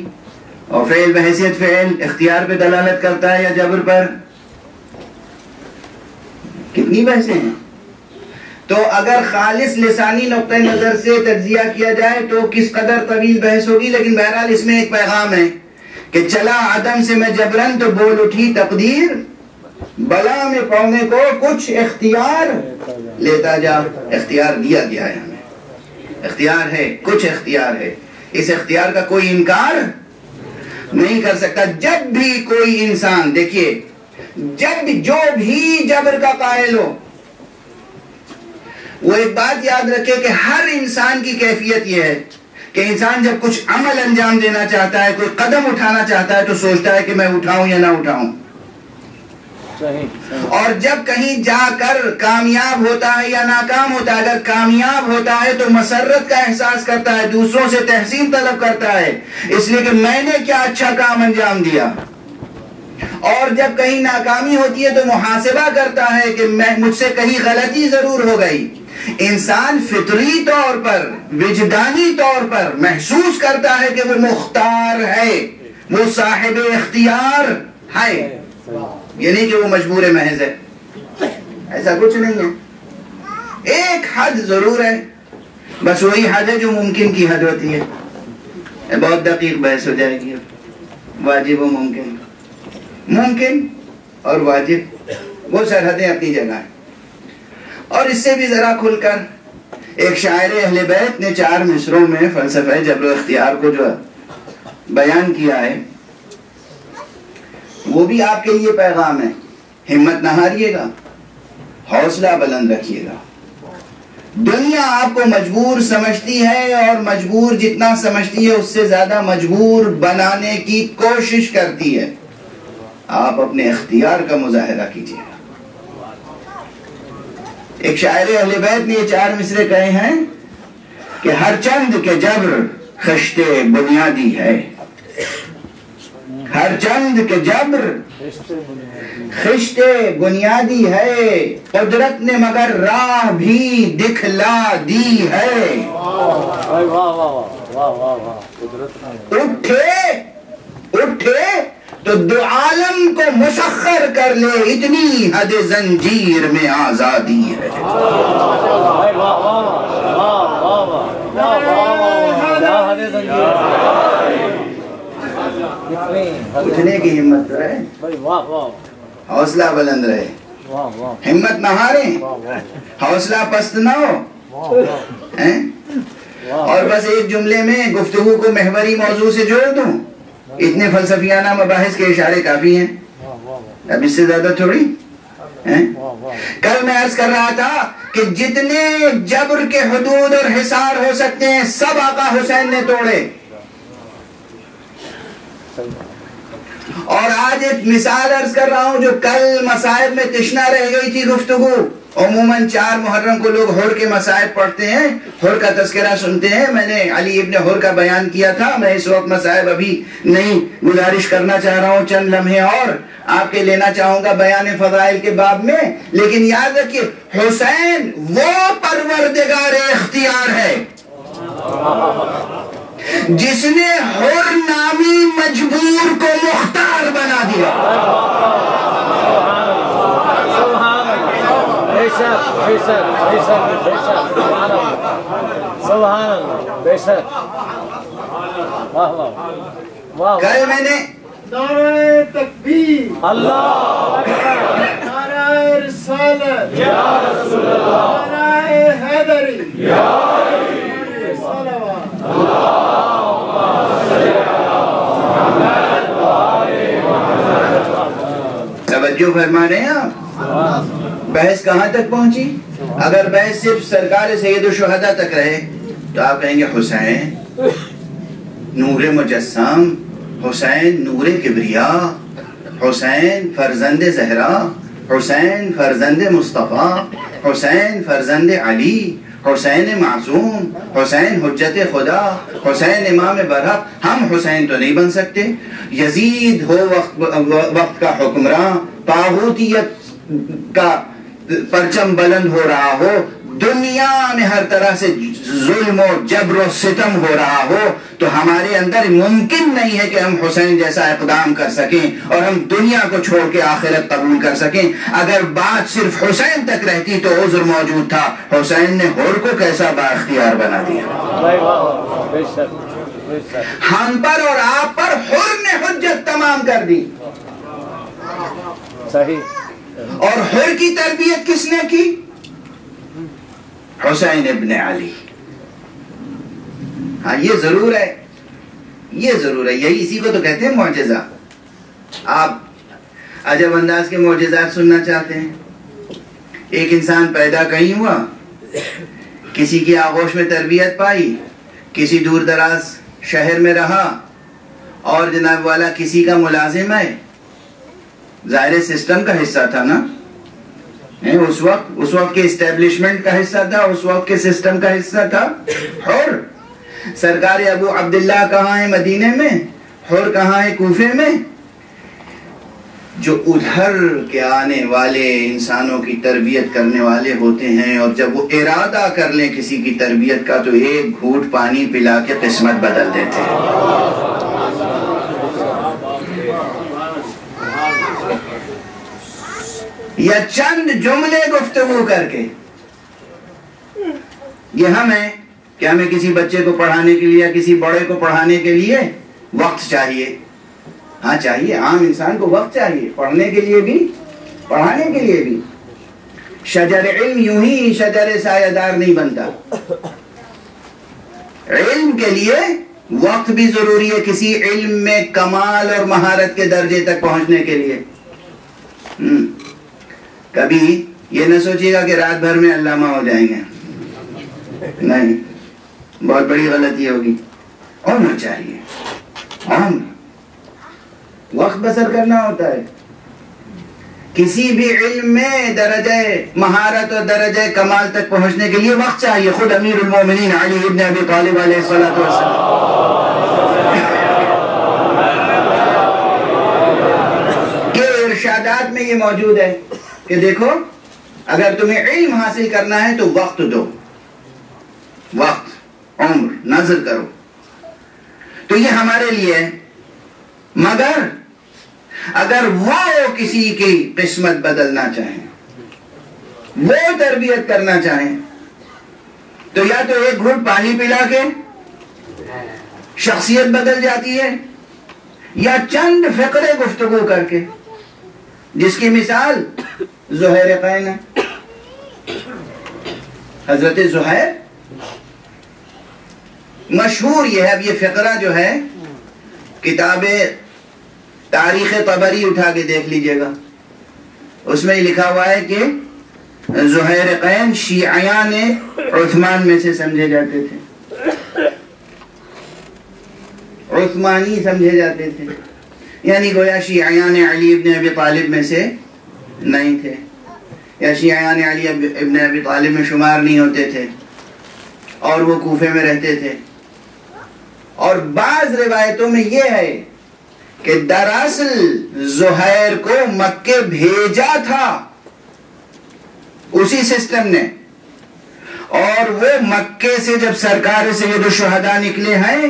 اور فعل بحیثیت فعل اختیار پہ دلالت کرتا ہے یا جبر پر، کتنی بحثیں ہیں۔ تو اگر خالص لسانی نقطہ نظر سے تجزیہ کیا جائے تو کس قدر طویل بحث ہوگی، لیکن بہرحال اس میں ایک پیغام ہے کہ چلا عدم سے میں جبرن تو بول اٹھی تقدیر، بلا میں پڑھنے کو کچھ اختیار لیتا جا۔ اختیار دیا گیا ہے ہمیں، اختیار ہے، کچھ اختیار ہے، اس اختیار کا کوئی انکار نہیں کر سکتا۔ جب بھی کوئی انسان، دیکھیے، جب جو بھی جبر کا قائل ہو وہ ایک بات یاد رکھے کہ ہر انسان کی کیفیت یہ ہے کہ انسان جب کچھ عمل انجام دینا چاہتا ہے، کوئی قدم اٹھانا چاہتا ہے تو سوچتا ہے کہ میں اٹھاؤں یا نہ اٹھاؤں، اور جب کہیں جا کر کامیاب ہوتا ہے یا ناکام ہوتا ہے، اگر کامیاب ہوتا ہے تو مسرت کا احساس کرتا ہے، دوسروں سے تحسین طلب کرتا ہے، اس لیے کہ میں نے کیا اچھا کام انجام دیا، اور جب کہیں ناکامی ہوتی ہے تو محاسبہ کرتا ہے کہ مجھ سے کہیں غلطی ضرور ہو گئی۔ انسان فطری طور پر، وجدانی طور پر محسوس کرتا ہے کہ وہ مختار ہے، وہ صاحب اختیار ہے، یہ نہیں کہ وہ مجبور محض ہے، ایسا کچھ نہیں ہے۔ ایک حد ضرور ہے، بس وہی حد ہے جو ممکن کی حد ہوتی ہے۔ بہت دقیق بحث ہو جائے گی، واجب و ممکن، ممکن اور واجب وہ سرحدیں اپنی جگہ ہیں۔ اور اس سے بھی ذرا کھل کر ایک شاعر اہل بیت نے 4 مصروں میں فلسفہ جبر و اختیار کو جو بیان کیا ہے وہ بھی آپ کے لیے پیغام ہے۔ ہمت نہ ہاریے گا، حوصلہ بلند رکھیے گا، دنیا آپ کو مجبور سمجھتی ہے، اور مجبور جتنا سمجھتی ہے اس سے زیادہ مجبور بنانے کی کوشش کرتی ہے۔ آپ اپنے اختیار کا مظاہرہ کیجیے۔ ایک شاعر اہل بیت نے یہ 4 مصرے کہے ہیں کہ ہر چند کے جبر خشت بنیادی ہے، ہر چند کے جبر خشت بنیادی ہے، قدرت نے مگر راہ بھی دکھلا دی ہے۔ اٹھے تو دو عالم کو مسخر کر لے، اتنی حد زنجیر میں آزادی ہے۔ اٹھنے کی ہمت رہے، حوصلہ بلند رہے، ہمت نہ ہاریں، حوصلہ پست نہ ہو۔ اور بس ایک جملے میں گفتگو کو محوری موضوع سے جوڑ دوں، اتنے فلسفیانہ مباحث کے اشارے کافی ہیں، اب اس سے زیادہ تھوڑی۔ کل میں عرض کر رہا تھا کہ جتنے جبر کے حدود اور حصار ہو سکتے ہیں سب آقا حسین نے توڑے۔ اور آج ایک مثال عرض کر رہا ہوں جو کل مصائب میں تشنا رہ گئی تھی گفتگو۔ عموماً 4 محرم کو لوگ حر کے مصائب پڑھتے ہیں، حر کا تذکرہ سنتے ہیں۔ میں نے علی ابن حر کا بیان کیا تھا، میں اس وقت مصائب ابھی نہیں گزارش کرنا چاہ رہا ہوں، چند لمحے اور آپ کے لینا چاہوں گا بیان فضائل کے باب میں۔ لیکن یاد رکھیے حسین وہ پروردگار اختیار ہے جس نے حر نامی مجبور کو مختار بنا دیا۔ کل میں نے نعرہ تکبیر، اللہ نعرہ رسالت، یا رسول اللہ، نعرہ حیدری، یا صلوات۔ توجہ فرما رہے ہیں آپ؟ بحث کہاں تک پہنچی؟ اگر بحث صرف سرکار سید الشہداء تک رہے تو آپ کہیں گے حسین نور مجسم، حسین نور کبریا، حسین فرزند زہرا، حسین فرزند مصطفیٰ، حسین فرزند علی، حسین معصوم، حسین حجت خدا، حسین امام برحق۔ ہم حسین تو نہیں بن سکتے۔ یزید ہو وقت کا حکمراں، طاغوتیت کا پرچم بلند ہو رہا ہو، دنیا میں ہر طرح سے ظلم و جبر و ستم ہو رہا ہو، تو ہمارے اندر ممکن نہیں ہے کہ ہم حسین جیسا اقدام کر سکیں اور ہم دنیا کو چھوڑ کے آخرت قبول کر سکیں۔ اگر بات صرف حسین تک رہتی تو عذر موجود تھا، حسین نے حر کو کیسا با اختیار بنا دیا۔ ہم پر اور آپ پر حر نے حجت تمام کر دی۔ صحیح۔ اور حر کی تربیت کس نے کی؟ حسین ابن علی۔ ہاں یہ ضرور ہے، یہ ضرور ہے، یہی اسی کو تو کہتے ہیں معجزہ۔ آپ عجب انداز کے معجزات سننا چاہتے ہیں؟ ایک انسان پیدا کہیں ہوا، کسی کی آغوش میں تربیت پائی، کسی دور دراز شہر میں رہا، اور جناب والا کسی کا ملازم ہے، ظاہر سسٹم کا حصہ تھا نا، اس وقت کے اسٹیبلشمنٹ کا حصہ تھا، اس وقت کے سسٹم کا حصہ تھا۔ حر سرکار ابو عبداللہ کہاں ہے؟ مدینے میں۔ حر کہاں ہے؟ کوفے میں۔ جو ادھر کے آنے والے انسانوں کی تربیت کرنے والے ہوتے ہیں، اور جب وہ ارادہ کر لیں کسی کی تربیت کا تو ایک گھونٹ پانی پلا کے قسمت بدل دیتے ہیں۔ یا چند جملے گفتگو کر کے، یہ ہم ہیں کہ ہمیں کسی بچے کو پڑھانے کے لیے یا کسی بڑے کو پڑھانے کے لیے وقت چاہیے۔ ہاں چاہیے، عام انسان کو وقت چاہیے، پڑھنے کے لیے بھی پڑھانے کے لیے بھی۔ شجر علم یوں ہی شجر سایہ دار نہیں بنتا، علم کے لیے وقت بھی ضروری ہے، کسی علم میں کمال اور مہارت کے درجے تک پہنچنے کے لیے۔ کبھی یہ نہ سوچیے گا کہ رات بھر میں علامہ ہو جائیں گے، نہیں، بہت بڑی غلطی ہوگی. عمر چاہیے، عمر، وقت بسر کرنا ہوتا ہے. کسی بھی علم میں درجہ مہارت اور درجہ کمال تک پہنچنے کے لیے وقت چاہیے. خود امیر المومنین علی ابن ابی طالب علیہ الصلوۃ والسلام کے ارشادات میں یہ موجود ہے کہ دیکھو، اگر تمہیں علم حاصل کرنا ہے تو وقت دو، وقت، عمر نظر کرو. تو یہ ہمارے لیے ہے. مگر اگر وہ کسی کی قسمت بدلنا چاہیں، وہ تربیت کرنا چاہیں، تو یا تو ایک گھونٹ پانی پلا کے شخصیت بدل جاتی ہے، یا چند فقرے گفتگو کر کے، جس کی مثال زہیر قین ہے. حضرت زہیر مشہور یہ ہے. اب یہ فقرہ جو ہے کتاب تاریخ طبری اٹھا کے دیکھ لیجئے گا، اس میں لکھا ہوا ہے کہ زہیر قین شیعیان عثمان میں سے سمجھے جاتے تھے، عثمانی سمجھے جاتے تھے، یعنی گویا شیعیان علی ابن ابی طالب میں سے نہیں تھے، یا شیعیان علی ابن ابی طالب میں شمار نہیں ہوتے تھے، اور وہ کوفے میں رہتے تھے. اور بعض روایتوں میں یہ ہے کہ دراصل زہیر کو مکے بھیجا تھا اسی سسٹم نے، اور وہ مکے سے جب سرکار سید الشہداء نکلے ہیں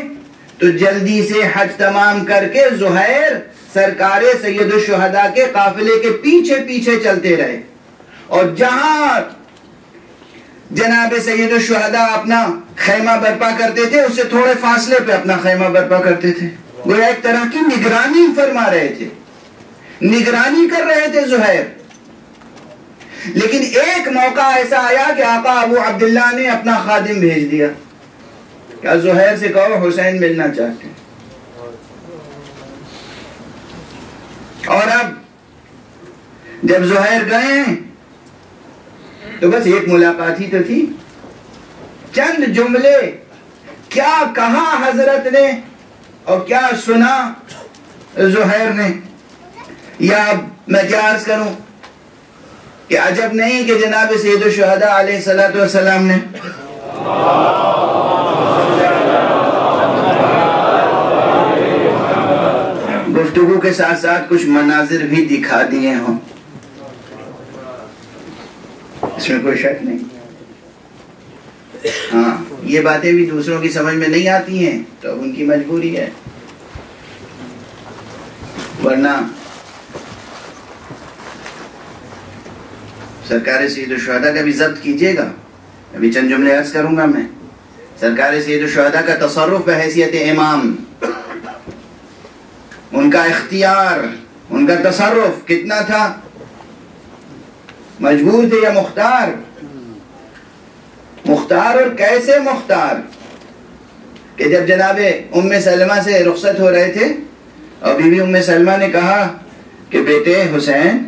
تو جلدی سے حج تمام کر کے زہیر سرکار سید الشہداء کے قافلے کے پیچھے پیچھے چلتے رہے، اور جہاں جناب سید الشہداء اپنا خیمہ برپا کرتے تھے اس سے تھوڑے فاصلے پہ اپنا خیمہ برپا کرتے تھے. گویا ایک طرح کی نگرانی فرما رہے تھے، نگرانی کر رہے تھے زہیر. لیکن ایک موقع ایسا آیا کہ آقا ابو عبداللہ نے اپنا خادم بھیج دیا، کیا زہیر سے کہو حسین ملنا چاہتے ہیں. اور اب جب زہیر گئے تو بس ایک ملاقات ہی تو تھی، چند جملے کیا کہا حضرت نے اور کیا سنا زہیر نے. یا اب میں کیا عرض کروں کہ عجب نہیں کہ جناب سید الشہداء علیہ الصلوۃ والسلام نے گفتگو کے ساتھ ساتھ کچھ مناظر بھی دکھا دیے ہوں، اس میں کوئی شک نہیں. ہاں، یہ باتیں بھی دوسروں کی سمجھ میں نہیں آتی ہیں تو ان کی مجبوری ہے، ورنہ سرکار سید الشہداء کا بھی ضبط کیجئے گا. ابھی چند جملے عرض کروں گا میں. سرکار سید الشہداء کا تصرف بحیثیت امام، ان کا اختیار، ان کا تصرف کتنا تھا؟ مجبور تھے یا مختار؟ مختار، اور کیسے مختار کہ جب جناب ام سلمہ سے رخصت ہو رہے تھے اور بی بی ام سلمہ نے کہا کہ بیٹے حسین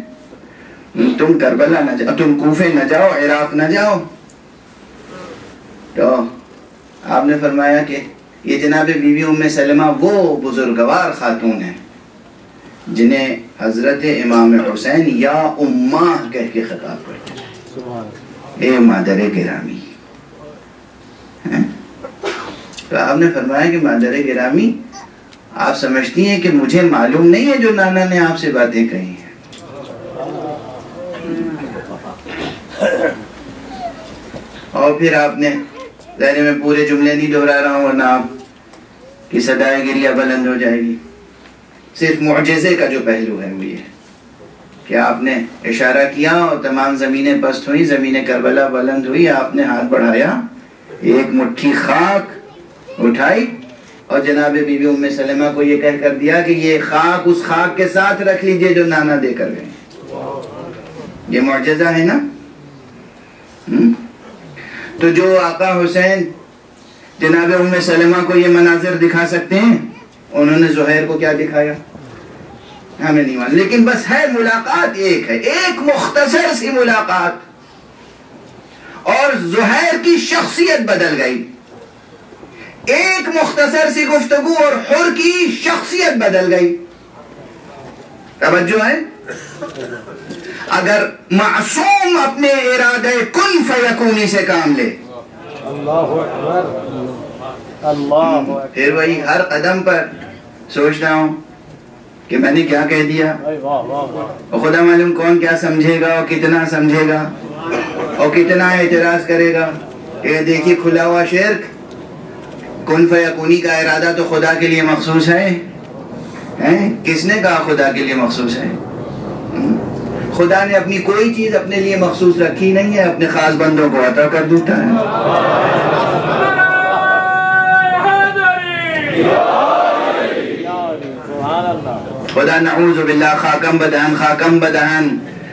تم کربلا نہ جاؤ، تم کوفے نہ جاؤ، عراق نہ جاؤ، تو آپ نے فرمایا کہ یہ جناب بی بی ام سلمہ وہ بزرگوار خاتون ہیں جنہیں حضرت امام حسین یا امہ کہہ کے خطاب کرتے ہیں، اے مادر گرامی. تو آپ نے فرمایا کہ مادر گرامی آپ سمجھتی ہیں کہ مجھے معلوم نہیں ہے جو نانا نے آپ سے باتیں کہی ہیں. اور پھر آپ نے، ظاہر میں پورے جملے نہیں دہرا رہا ہوں ورنہ آپ کی صدائے گریہ بلند ہو جائے گی. صرف معجزے کا جو پہلو ہے وہ یہ کہ آپ نے اشارہ کیا اور تمام زمینیں پست ہوئی، زمین کربلا بلند ہوئی، آپ نے ہاتھ بڑھایا، ایک مٹھی خاک اٹھائی اور جناب بی بی ام سلمہ کو یہ کہہ کر دیا کہ یہ خاک اس خاک کے ساتھ رکھ لیجئے جو نانا دے کر گئے. یہ معجزہ ہے نا. تو جو آقا حسین جناب ام سلمہ کو یہ مناظر دکھا سکتے ہیں، انہوں نے زہیر کو کیا دکھایا ہمیں نہیں معلوم. لیکن بس ہے ملاقات ایک ہے، ایک مختصر سی ملاقات، اور اور زہیر کی شخصیت بدل گئی. ایک مختصر سی گفتگو اور حر کی شخصیت بدل گئی. توجہ ہے؟ اگر معصوم اپنے ارادے کن فیکونی سے کام لے، اللہ اکبر، اللہ اکبر، پھر وہی ہر قدم پر سوچتا ہوں کہ میں نے کیا کہہ دیا، واہ واہ واہ، اور خدا معلوم کون کیا سمجھے گا اور کتنا سمجھے گا اور کتنا اعتراض کرے گا کہ دیکھیے کھلا ہوا شرک، کن فیکونی کا ارادہ تو خدا کے لیے مخصوص ہے. کس نے کہا خدا کے لیے مخصوص ہے؟ خدا نے اپنی کوئی چیز اپنے لیے مخصوص رکھی نہیں ہے، اپنے خاص بندوں کو عطا کر دیتا ہے. خدا نعوذ باللہ خاکم بدہن خاکم بدہن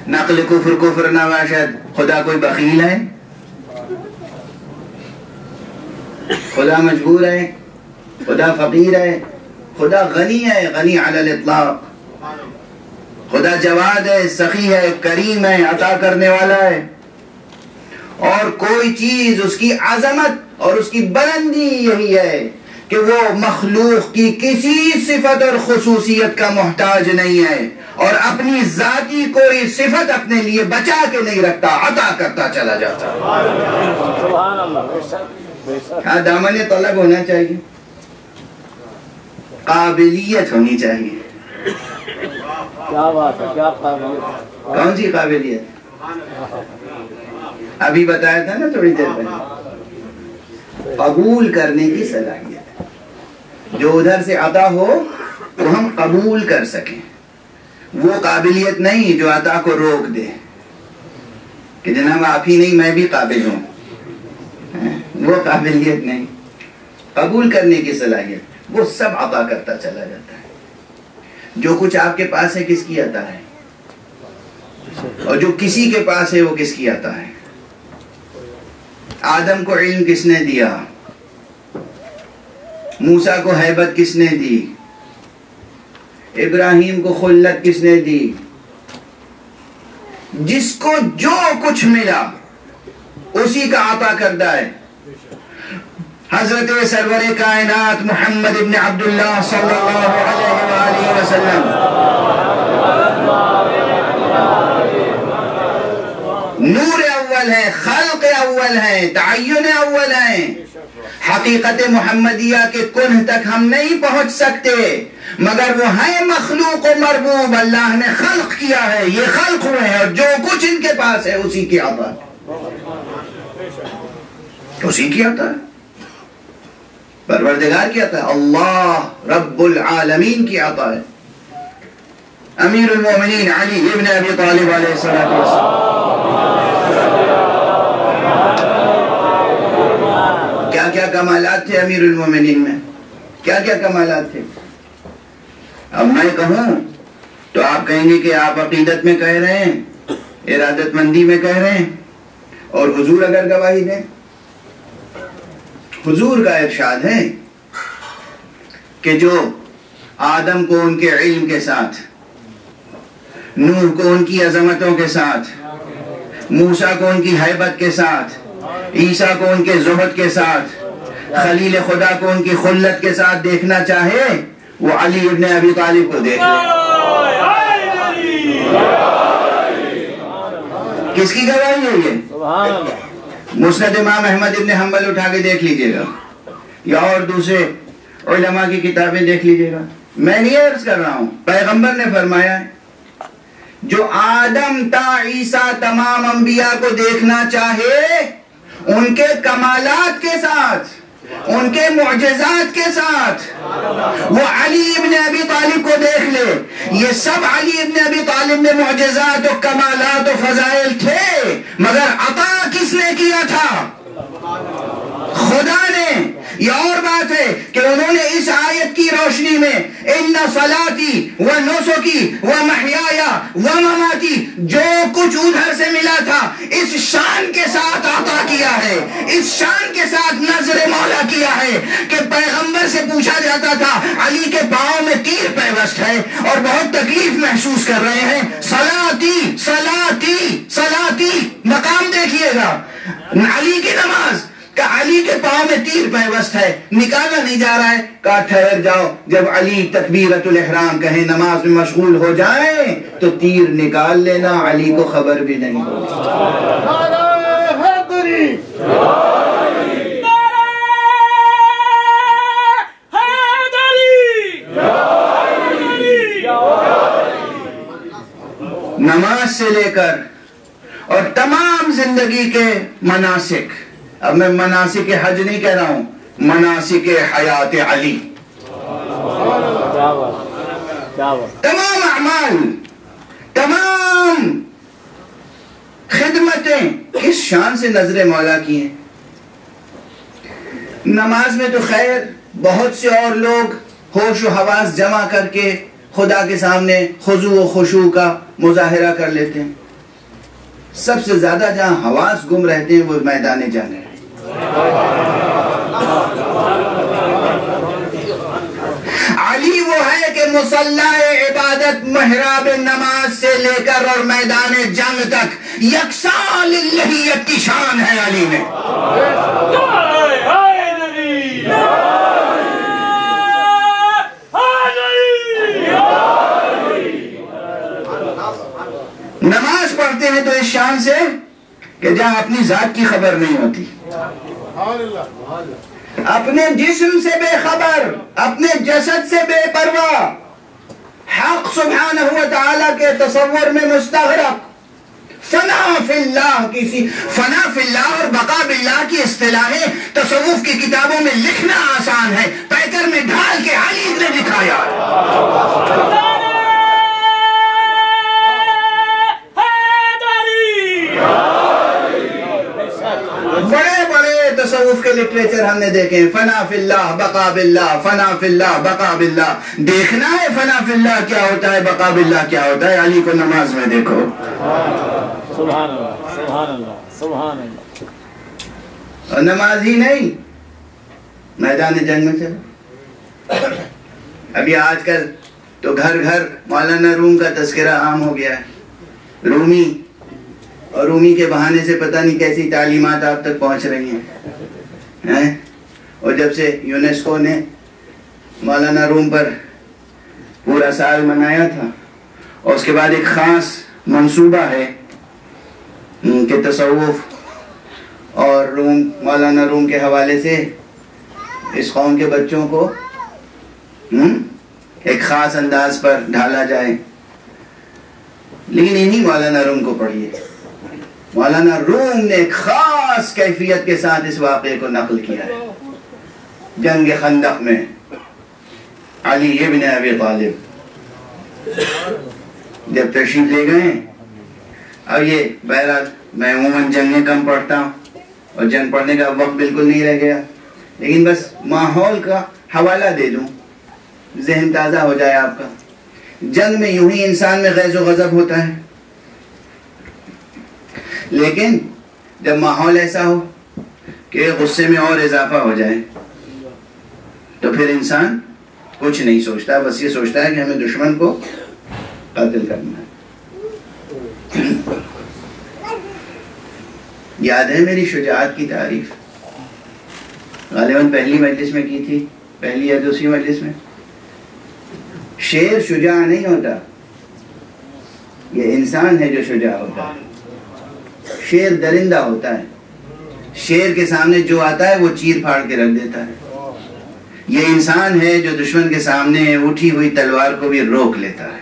نقل کفر کفر نواشد. خدا کوئی بخیل ہے؟ خدا مجبور ہے؟ خدا فقیر ہے؟ خدا غنی ہے، غنی علی الاطلاق. خدا جواد ہے، سخی ہے، کریم ہے، عطا کرنے والا ہے. اور کوئی چیز اس کی عظمت اور اس کی بلندی یہی ہے کہ وہ مخلوق کی کسی صفت اور خصوصیت کا محتاج نہیں ہے، اور اپنی ذاتی کوئی صفت اپنے لیے بچا کے نہیں رکھتا، عطا کرتا چلا جاتا. سبحان اللہ. ہاں، دامن طلب ہونا چاہیے، قابلیت ہونی چاہیے. کیا بات ہے، کیا قابلیت. کون سی قابلیت؟ ابھی بتایا تھا نا تھوڑی دیر پہلے، قبول کرنے کی صلاحیت. جو ادھر سے عطا ہو وہ ہم قبول کر سکیں. وہ قابلیت نہیں جو عطا کو روک دے کہ جناب آپ ہی نہیں میں بھی قابل ہوں. وہ قابلیت نہیں. قبول کرنے کی صلاحیت، وہ سب عطا کرتا چلا جاتا ہے. جو کچھ آپ کے پاس ہے کس کی عطا ہے، اور جو کسی کے پاس ہے وہ کس کی عطا ہے. آدم کو علم کس نے دیا؟ موسیٰ کو ہیبت کس نے دی؟ ابراہیم کو خلت کس نے دی؟ جس کو جو کچھ ملا اسی کا عطا کردہ ہے. حضرت سرور کائنات محمد ابن عبداللہ صلی اللہ علیہ وآلہ وسلم نور اول ہے، خلق اول ہے، تعین اول ہے. حقیقت محمدیہ کے کنہ تک ہم نہیں پہنچ سکتے، مگر وہ ہے مخلوق و مربوب، اللہ نے خلق کیا ہے، یہ خلق ہوئے ہیں، اور جو کچھ ان کے پاس ہے اسی کی عطا ہے، اسی کی عطا ہے. پروردگار کی عطا ہے، اللہ رب العالمین کی عطا ہے. امیر المومنین علی ابن ابی طالب علیہ السلام، کیا کیا کمالات تھے امیر المومنین میں، کیا کیا کمالات تھے. اب میں کہوں تو آپ کہیں گے کہ آپ عقیدت میں کہہ رہے ہیں، ارادت مندی میں کہہ رہے ہیں، اور حضور اگر گواہی دیں. حضور کا ارشاد ہے کہ جو آدم کو ان کے علم کے ساتھ، نوح کو ان کی عظمتوں کے ساتھ، موسیٰ کو ان کی ہیبت کے ساتھ، عیسیٰ کو ان کے زہد کے ساتھ، خلیل خدا کو ان کی خلت کے ساتھ دیکھنا چاہے وہ علی ابن ابی طالب کو دیکھ لے. کس کی گواہی ہے یہ؟ سبحان اللہ. مسند امام احمد ابن حنبل اٹھا کے دیکھ لیجئے گا، یا اور دوسرے علماء کی کتابیں دیکھ لیجئے گا. میں نہیں عرض کر رہا ہوں، پیغمبر نے فرمایا ہے جو آدم تا عیسیٰ تمام انبیاء کو دیکھنا چاہے ان کے کمالات کے ساتھ، ان کے معجزات کے ساتھ، وہ علی ابن ابی طالب کو دیکھ لے. یہ سب علی ابن ابی طالب میں معجزات و کمالات و فضائل تھے، مگر عطا کس نے کیا تھا؟ خدا نے. یہ اور بات ہے کہ انہوں نے اس آیت کی روشنی میں ان صلاتی و نسکی و محیای و مماتی، جو کچھ ادھر سے ملا تھا اس شان کے ساتھ عطا کیا ہے، اس شان کے ساتھ نظر مولا کیا ہے کہ پیغمبر سے پوچھا جاتا تھا علی کے پاؤں میں تیر پیوست ہے اور بہت تکلیف محسوس کر رہے ہیں، صلاتی صلاتی صلاتی، مقام دیکھیے گا. علی کی نماز کہ علی کے پاؤں میں تیر پیوست ہے، نکالا نہیں جا رہا ہے، کہا ٹھہر جاؤ، جب علی تکبیرۃ الاحرام کہیں نماز میں مشغول ہو جائیں تو تیر نکال لینا، علی کو خبر بھی نہیں ہوگی۔ نعرہ حیدری، نماز سے لے کر اور تمام زندگی کے مناسک، اب میں مناسک حج نہیں کہہ رہا ہوں، مناسک حیات علی، تمام اعمال، تمام خدمتیں کس شان سے نظر مولا کی ہیں۔ نماز میں تو خیر بہت سے اور لوگ ہوش و حواس جمع کر کے خدا کے سامنے خضوع و خشوع کا مظاہرہ کر لیتے ہیں، سب سے زیادہ جہاں حواس گم رہتے ہیں وہ میدان جنگ ہے۔ علی وہ ہے کہ مصلی عبادت، محراب نماز سے لے کر اور میدان جنگ تک یکساں الہیت کی شان ہے علی میں۔ نماز پڑھتے ہیں تو اس شان سے کہ جہاں اپنی ذات کی خبر نہیں ہوتی، اپنے جسم سے بے خبر، اپنے جسد سے بے پرواہ، حق سبحانہ و تعالیٰ کے تصور میں مستغرق، فنا فی اللہ فنا فی اللہ اور بقا باللہ کی اصطلاحیں تصوف کی کتابوں میں لکھنا آسان ہے، پیکر میں ڈھال کے علی نے دکھایا۔ بڑے بڑے تصوف کے لٹریچر ہم نے دیکھے ہیں، فنا فی اللہ بقا باللہ، فنا فی اللہ بقا باللہ۔ دیکھنا ہے فنا فی اللہ کیا ہوتا ہے، بقا باللہ کیا ہوتا ہے، علی کو نماز میں دیکھو۔ سبحان اللہ، سبحان اللہ، سبحان اللہ۔ اور نماز ہی نہیں، میدان جنگ میں چلو۔ ابھی آج کل تو گھر گھر مولانا روم کا تذکرہ عام ہو گیا ہے، رومی، اور رومی کے بہانے سے پتہ نہیں کیسی تعلیمات آپ تک پہنچ رہی ہیں۔ اور جب سے یونیسکو نے مولانا روم پر پورا سال منایا تھا، اور اس کے بعد ایک خاص منصوبہ ہے کہ تصوف اور روم، مولانا روم کے حوالے سے اس قوم کے بچوں کو ایک خاص انداز پر ڈھالا جائے، لیکن انہی مولانا روم کو پڑھیے، مولانا روم نے ایک خاص کیفیت کے ساتھ اس واقعے کو نقل کیا ہے۔ جنگ خندق میں علی ابن ابی طالب جب تشریف لے گئے، اب یہ بہرحال میں عموماً جنگیں کم پڑھتا ہوں اور جنگ پڑھنے کا وقت بالکل نہیں رہ گیا، لیکن بس ماحول کا حوالہ دے دوں، ذہن تازہ ہو جائے آپ کا۔ جنگ میں یوں ہی انسان میں غیظ و غضب ہوتا ہے، لیکن جب ماحول ایسا ہو کہ غصے میں اور اضافہ ہو جائے تو پھر انسان کچھ نہیں سوچتا، بس یہ سوچتا ہے کہ ہمیں دشمن کو قتل کرنا ہے۔ یاد ہے میری شجاعت کی تعریف غالباً پہلی مجلس میں کی تھی، پہلی یا دوسری مجلس میں۔ شیر شجاع نہیں ہوتا، یہ انسان ہے جو شجاع ہوتا ہے۔ شیر درندہ ہوتا ہے، شیر کے سامنے جو آتا ہے وہ چیر پھاڑ کے رکھ دیتا ہے۔ یہ انسان ہے جو دشمن کے سامنے اٹھی ہوئی تلوار کو بھی روک لیتا ہے۔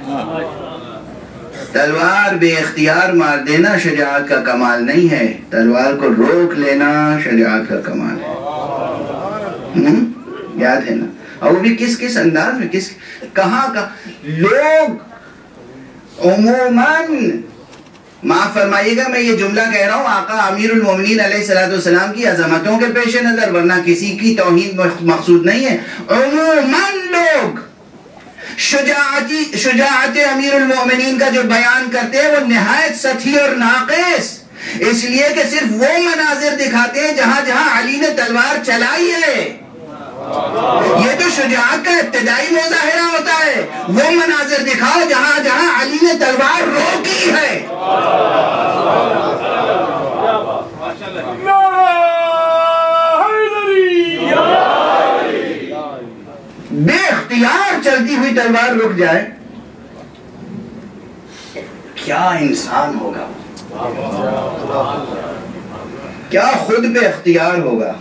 تلوار بے اختیار مار دینا شجاعت کا کمال نہیں ہے، تلوار کو روک لینا شجاعت کا کمال ہے۔ یاد ہے نا؟ اور وہ بھی کس کس انداز میں، کہاں کا لوگ عموماً، معاف فرمائیے گا میں یہ جملہ کہہ رہا ہوں آقا امیر المومنین علیہ السلام کی عظمتوں کے پیش نظر، ورنہ کسی کی توہین مقصود نہیں ہے، عموماً لوگ شجاعت امیر المومنین کا جو بیان کرتے ہیں وہ نہایت سطحی اور ناقص، اس لیے کہ صرف وہ مناظر دکھاتے ہیں جہاں جہاں علی نے تلوار چلائی ہے۔ یہ تو شجاعت کا ابتدائی مظاہرہ ہوتا ہے، وہ مناظر دکھاؤ جہاں جہاں علی نے تلوار روکی ہے۔ تلوار رک جائے کیا انسان ہوگا، کیا خود پہ اختیار ہوگا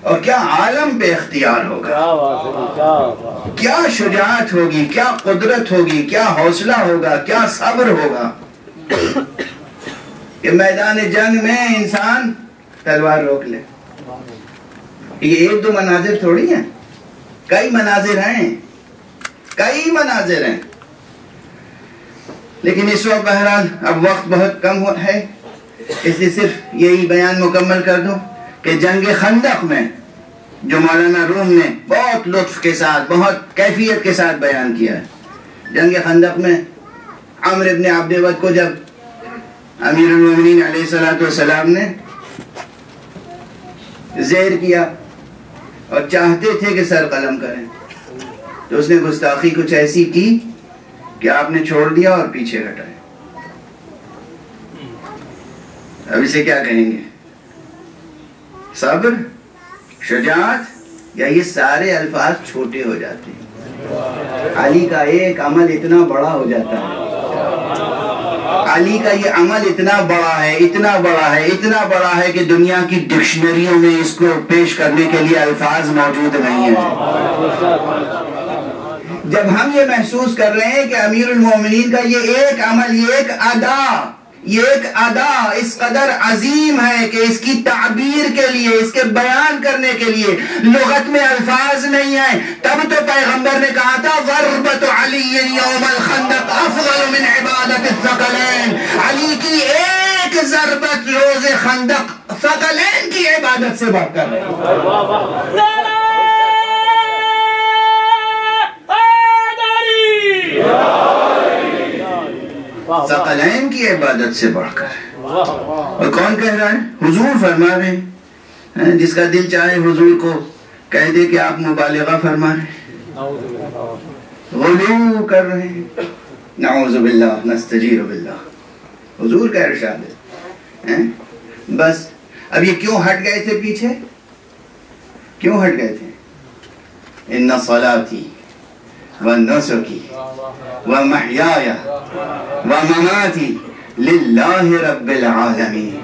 اور کیا عالم پہ اختیار ہوگا، کیا شجاعت ہوگی، کیا قدرت ہوگی، کیا حوصلہ ہوگا، کیا صبر ہوگا کہ میدان جنگ میں انسان تلوار روک لے۔ یہ ایک دو مناظر تھوڑی ہیں، کئی مناظر ہیں، کئی مناظر ہیں۔ لیکن اس وقت بہرحال اب وقت بہت کم ہے، اس لیے صرف یہی بیان مکمل کر دوں کہ جنگ خندق میں جو مولانا روم نے بہت لطف کے ساتھ، بہت کیفیت کے ساتھ بیان کیا ہے، جنگ خندق میں عمرو بن عبد ود کو جب امیر المومنین علیہ السلام نے زیر کیا اور چاہتے تھے کہ سر قلم کریں، تو اس نے گستاخی کچھ ایسی کی کہ آپ نے چھوڑ دیا اور پیچھے ہٹائے۔ اب اسے کیا کہیں گے؟ صبر، شجاعت، یا یہ سارے الفاظ چھوٹے ہو جاتے ہیں؟ علی کا ایک عمل اتنا بڑا ہو جاتا ہے، علی کا یہ عمل اتنا بڑا ہے، اتنا بڑا ہے، اتنا بڑا ہے کہ دنیا کی ڈکشنریوں میں اس کو پیش کرنے کے لیے الفاظ موجود نہیں ہیں۔ جب ہم یہ محسوس کر رہے ہیں کہ امیر المومنین کا یہ ایک عمل، یہ ایک ادا اس قدر عظیم ہے کہ اس کی تعبیر کے لیے، اس کے بیان کرنے کے لیے لغت میں الفاظ نہیں ہیں، تب تو پیغمبر نے کہا تھا ضربت علی یوم الخندق افضل من عبادت الثقلین، علی کی ایک ضربت روز خندق ثقلین کی عبادت سے بڑھ کر ثقلین کی عبادت سے بڑھ کر۔ اور کون کہہ رہا ہے؟ حضور فرما رہے ہیں۔ جس کا دل چاہے حضور کو کہہ دے کہ آپ مبالغہ فرما رہے ہیں، غلو کر رہے ہیں۔ نعوذ باللہ نستجیر باللہ، حضور کا ارشاد ہے۔ بس اب یہ کیوں ہٹ گئے تھے پیچھے؟ کیوں ہٹ گئے تھے؟ ان صلاتی ونسکی ومحیایا ومماتی للہ رب العالمین،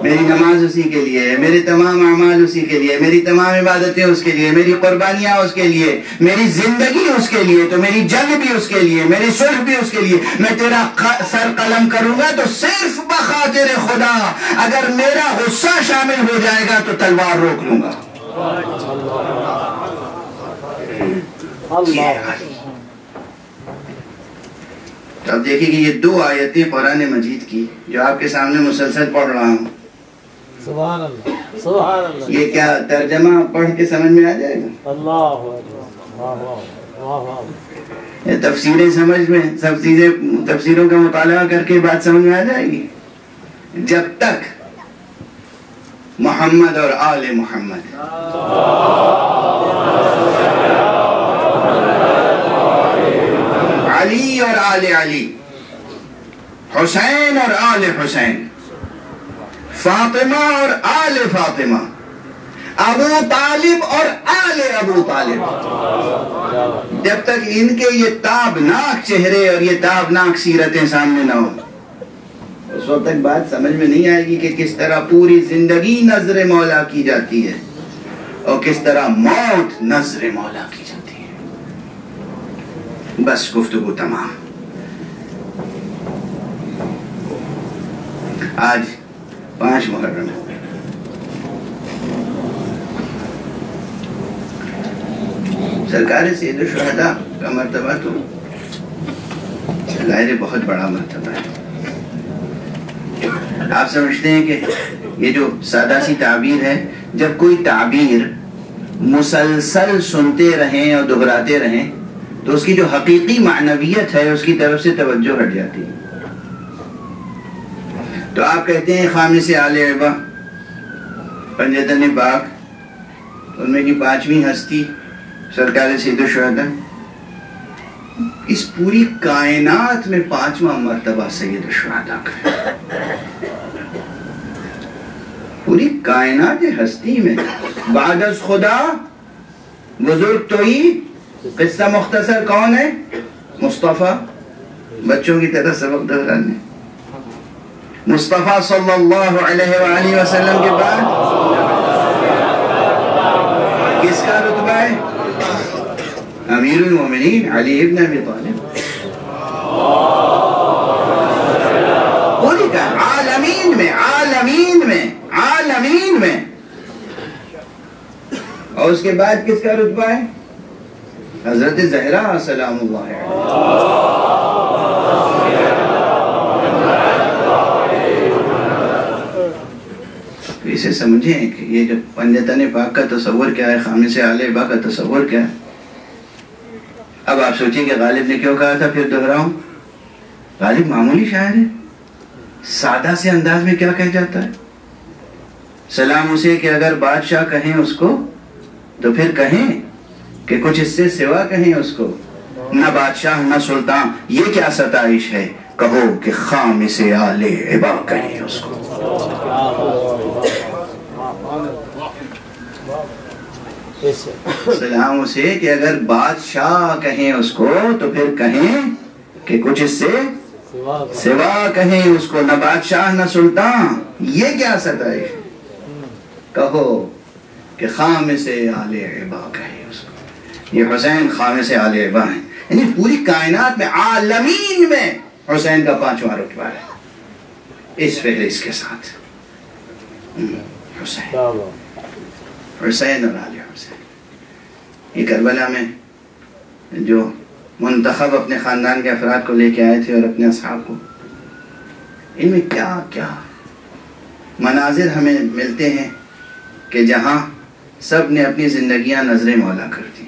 میری نماز اسی کے لیے ہے، میرے تمام اعمال اسی کے لیے، میری تمام عبادتیں اس کے لیے، میری قربانیاں اس کے لیے، میری زندگی اس کے لیے، تو میری جنگ بھی اس کے لیے، میری صلح بھی اس کے لیے۔ میں تیرا سر قلم کروں گا تو صرف بخاطر خدا، اگر میرا غصہ شامل ہو جائے گا تو تلوار روک لوں گا۔ تو اب دیکھیں کہ یہ دو آیتیں قرآن مجید کی جو آپ کے سامنے مسلسل پڑھ رہا ہوں، سبحان اللہ، سبحان اللہ، یہ کیا ترجمہ پڑھ کے سمجھ میں آ جائے گا؟ اللہ، تفسیریں سمجھ میں، سب چیزیں تفسیروں کا مطالعہ کر کے بات سمجھ میں آ جائے گی۔ جب تک محمد اور آل محمد علی اور آل علی، حسین اور آل حسین، فاطمہ اور آل فاطمہ، ابو طالب اور آل ابو طالب، جب تک ان کے یہ تابناک چہرے اور یہ تابناک سیرتیں سامنے نہ ہو، اس وقت تک بات سمجھ میں نہیں آئے گی کہ کس طرح پوری زندگی نظر مولا کی جاتی ہے اور کس طرح موت نظر مولا کی جاتی ہے۔ بس گفتگو تمام۔ آج 5 محرم ہے، سرکار سید الشہداء کا مرتبہ تو ظاہر بہت بڑا مرتبہ ہے۔ آپ سمجھتے ہیں کہ یہ جو سادہ سی تعبیر ہے، جب کوئی تعبیر مسلسل سنتے رہیں اور دہراتے رہیں تو اس کی جو حقیقی معنویت ہے اس کی طرف سے توجہ ہٹ جاتی ہے۔ تو آپ کہتے ہیں خامس آل اربع، پنجتن پاک، ان میں کی 5ویں ہستی سرکار سید الشہداء، اس پوری کائنات میں 5واں مرتبہ سید الشہداء کا ہے۔ پوری کائنات ہستی میں بعد از خدا بزرگ توئی قصہ مختصر کون ہے؟ مصطفیٰ. بچوں کی طرح سبق دہرانے. مصطفیٰ صلی اللہ علیہ وآلہ وسلم کے بعد کس کا رتبہ ہے؟ امیر المومنین علی ابن ابی طالب. پوری کا عالمین میں عالمین میں عالمین میں. اور اس کے بعد کس کا رتبہ ہے؟ حضرت زہرا سلام اللہ علیہ. اسے سمجھیں کہ یہ جو پنجتن پاک کا تصور کیا ہے، خامس آل با کا تصور کیا ہے. اب آپ سوچیں کہ غالب نے کیوں کہا تھا، پھر دہراؤں. غالب معمولی شاعر ہے، سادہ سے انداز میں کیا کہہ جاتا ہے. سلام اسے کہ اگر بادشاہ کہیں اس کو تو پھر کہیں کہ کچھ اس سے سوا کہیں اس کو. نہ بادشاہ نہ سلطان، یہ کیا ستائش ہے، کہو کہ خامس آل عبا کہیں اس کو. سلام اسے کہ اگر بادشاہ کہیں اس کو تو پھر کہیں کہ کچھ اس سے سوا کہیں اس کو. نہ بادشاہ نہ سلطان، یہ کیا ستائش ہے، کہو کہ خامس آل عبا کہیں اس کو. یہ حسین خامس آل عبا ہیں، یعنی پوری کائنات میں عالمین میں حسین کا 5واں رتبہ ہے اس فہرست کے ساتھ. حسین حسین اور آل حسین. یہ کربلا میں جو منتخب اپنے خاندان کے افراد کو لے کے آئے تھے اور اپنے اصحاب کو، ان میں کیا کیا مناظر ہمیں ملتے ہیں کہ جہاں سب نے اپنی زندگیاں نظر مولا کر دی.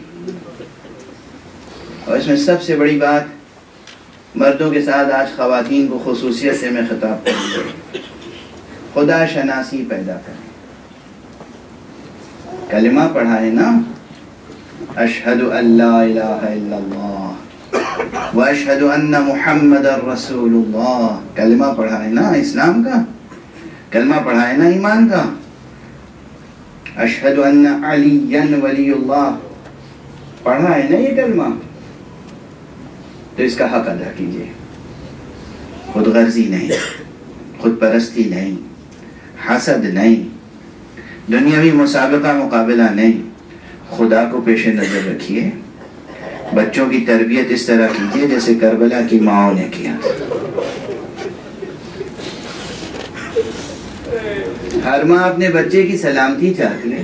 اور اس میں سب سے بڑی بات مردوں کے ساتھ آج خواتین کو خصوصیت سے میں خطاب کروں گا، خدا شناسی پیدا کریں. کلمہ پڑھا ہے نا، اشہد ان لا الہ الا اللہ واشہد ان محمد رسول اللہ. کلمہ پڑھا ہے نا اسلام کا، کلمہ پڑھا ہے نا ایمان کا. اشہد ان علی ولی اللہ پڑھا ہے نا یہ کلمہ. تو اس کا حق ادا کیجئے. خود غرضی نہیں، خود پرستی نہیں، حسد نہیں، دنیاوی مسابقہ مقابلہ نہیں. خدا کو پیش نظر رکھیے. بچوں کی تربیت اس طرح کیجئے جیسے کربلا کی ماؤں نے کیا. ہر ماں اپنے بچے کی سلامتی چاہتی ہے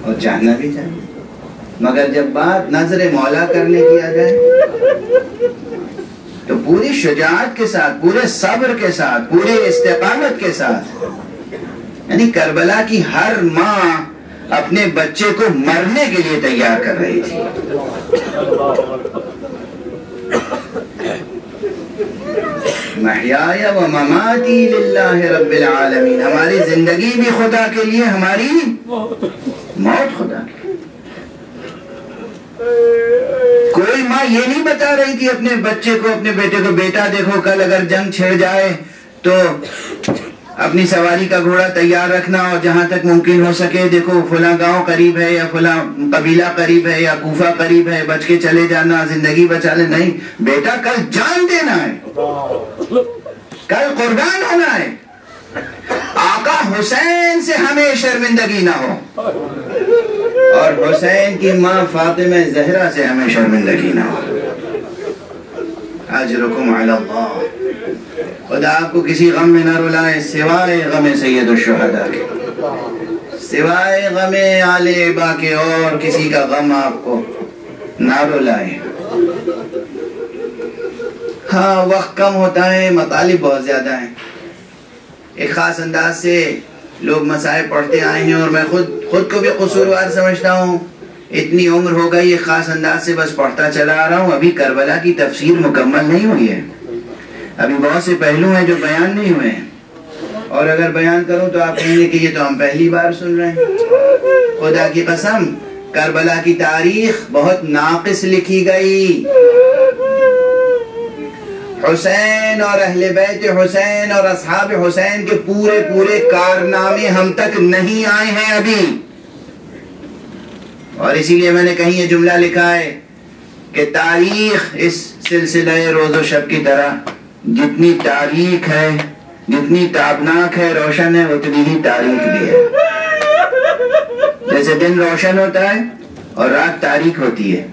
اور چاہنا بھی چاہیے، مگر جب بات نظر مولا کرنے کی آ جائے تو پوری شجاعت کے ساتھ، پورے صبر کے ساتھ، پورے استقامت کے ساتھ. یعنی کربلا کی ہر ماں اپنے بچے کو مرنے کے لیے تیار کر رہی تھی. محیایا و مماتی للہ رب العالمین. ہماری زندگی بھی خدا کے لیے، ہماری موت خدا کے لیے. کوئی ماں یہ نہیں بتا رہی تھی اپنے بچے کو، اپنے بیٹے کو، بیٹا دیکھو کل اگر جنگ چھڑ جائے تو اپنی سواری کا گھوڑا تیار رکھنا، اور جہاں تک ممکن ہو سکے دیکھو فلاں گاؤں قریب ہے یا فلاں قبیلہ قریب ہے یا کوفہ قریب ہے، بچ کے چلے جانا، زندگی بچا لے. نہیں بیٹا، کل جان دینا ہے، کل قربان ہونا ہے. آقا حسین سے ہمیں شرمندگی نہ ہو، اور حسین کی ماں فاطمہ زہرا سے ہمیں شرمندگی نہ ہو. اجرکم علی اللہ. خدا آپ کو کسی غم میں نہ رلائے سوائے غم سید الشہداء کے، سوائے غم آل عبا کے اور کسی کا غم آپ کو نہ رلائے. ہاں وقت کم ہوتا ہے، مطالب بہت زیادہ ہیں. ایک خاص انداز سے لوگ مسائل پڑھتے آئے ہیں اور میں خود کو بھی قصوروار سمجھتا ہوں. اتنی عمر ہو گئی ایک خاص انداز سے بس پڑھتا چلا آ رہا ہوں. ابھی کربلا کی تفسیر مکمل نہیں ہوئی ہے، ابھی بہت سے پہلو ہیں جو بیان نہیں ہوئے ہیں، اور اگر بیان کروں تو آپ کہیں گے کہ یہ تو ہم پہلی بار سن رہے ہیں. خدا کی قسم کربلا کی تاریخ بہت ناقص لکھی گئی. حسین اور اہل بیت حسین اور اصحاب حسین کے پورے کارنامے ہم تک نہیں آئے ہیں ابھی. اور اسی لیے میں نے کہیں یہ جملہ لکھا ہے کہ تاریخ اس سلسلہ روز و شب کی طرح جتنی تاریخ ہے، جتنی تابناک ہے، روشن ہے، اتنی ہی تاریخ بھی ہے۔ جیسے دن روشن ہوتا ہے اور رات تاریخ ہوتی ہے،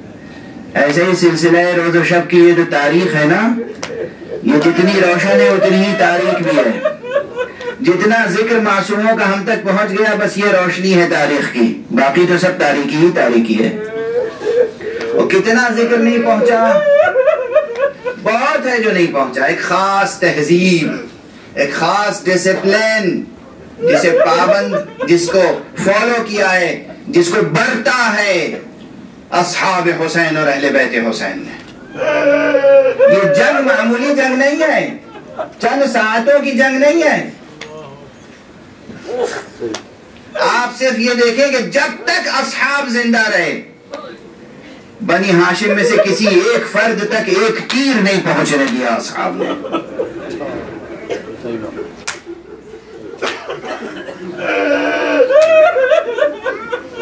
ایسے ہی سلسلہ روز و شب کی یہ جو تاریخ ہے نا، یہ جتنی روشن ہے اتنی ہی تاریخ بھی ہے۔ جتنا ذکر معصوموں کا ہم تک پہنچ گیا بس یہ روشنی ہے تاریخ کی، باقی تو سب تاریخی ہی تاریخی ہے۔ اور کتنا ذکر نہیں پہنچا، بہت ہے جو نہیں پہنچا۔ ایک خاص تہذیب، ایک خاص ڈسپلن، جسے پابند، جس کو فالو کیا ہے، جس کو برتا ہے اصحاب حسین اور اہل بیت حسین نے۔ یہ جنگ معمولی جنگ نہیں ہے، چند ساعتوں کی جنگ نہیں ہے۔ آپ صرف یہ دیکھیں کہ جب تک اصحاب زندہ رہے، بنی ہاشم میں سے کسی ایک فرد تک ایک تیر نہیں پہنچنے دیا اصحاب نے۔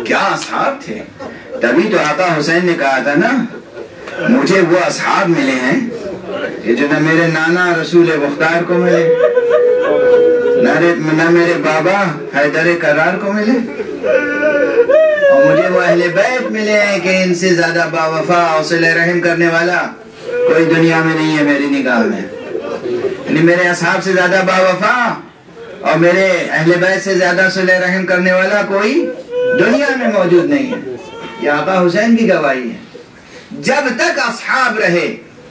کیا اصحاب تھے! تبھی تو آقا حسین نے کہا تھا نا، مجھے وہ اصحاب ملے ہیں کہ جو نہ میرے نانا رسول مختار کو ملے، نہ میرے بابا حیدر کرار کو ملے، اور مجھے وہ اہل بیت ملے ہیں کہ ان سے زیادہ باوفا اور صلہ رحم کرنے والا کوئی دنیا میں نہیں ہے میری نگاہ میں۔ یعنی میرے اصحاب سے زیادہ باوفا اور میرے اہل بیت سے زیادہ صلہ رحم کرنے والا کوئی دنیا میں موجود نہیں ہے۔ یہ آقا حسین کی گواہی ہے۔ جب تک اصحاب رہے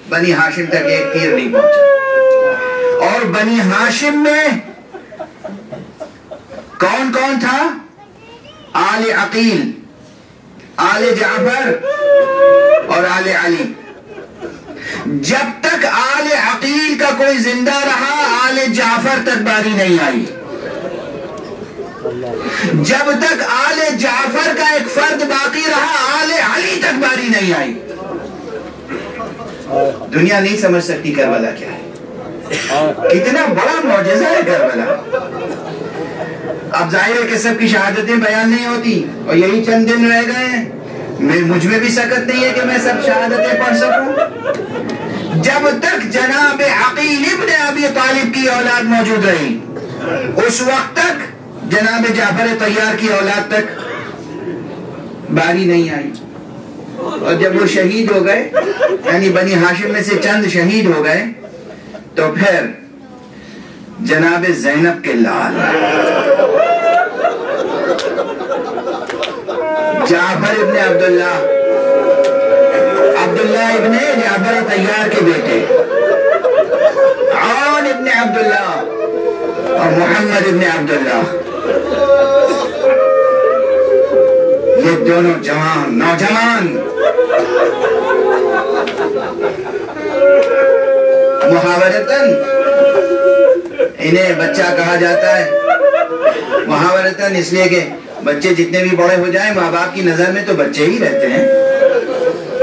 بنی ہاشم تک ایک تیر نہیں پہنچا۔ اور بنی ہاشم میں کون کون تھا؟ آل عقیل، آل جعفر اور آل علی۔ جب تک آل عقیل کا کوئی زندہ رہا، آل جعفر تک باری نہیں آئی۔ جب تک آل جعفر کا ایک فرد باقی رہا، آل علی تک باری نہیں آئی۔ دنیا نہیں سمجھ سکتی کربلا کیا ہے، کتنا بڑا معجزہ ہے کربلا۔ اب ظاہر ہے کہ سب کی شہادتیں بیان نہیں ہوتی، اور یہی چند دن رہ گئے ہیں، مجھ میں بھی سکت نہیں ہے کہ میں سب شہادتیں پڑھ سکوں۔ جب تک جناب عقیل ابن ابی طالب کی اولاد موجود رہی، اس وقت تک جناب جعفر طیار کی اولاد تک باری نہیں آئی۔ اور جب وہ شہید ہو گئے، یعنی بنی ہاشم میں سے چند شہید ہو گئے، تو پھر جناب زینب کے لال جعفر ابن عبداللہ، عبداللہ ابن جعفر طیار کے بیٹے عون ابن عبداللہ اور محمد ابن عبداللہ، یہ دونوں جوان نوجوان محاورتاً انہیں بچہ کہا جاتا ہے، محاورتاً اس لیے کہ بچے جتنے بھی بڑے ہو جائیں ماں باپ کی نظر میں تو بچے ہی رہتے ہیں۔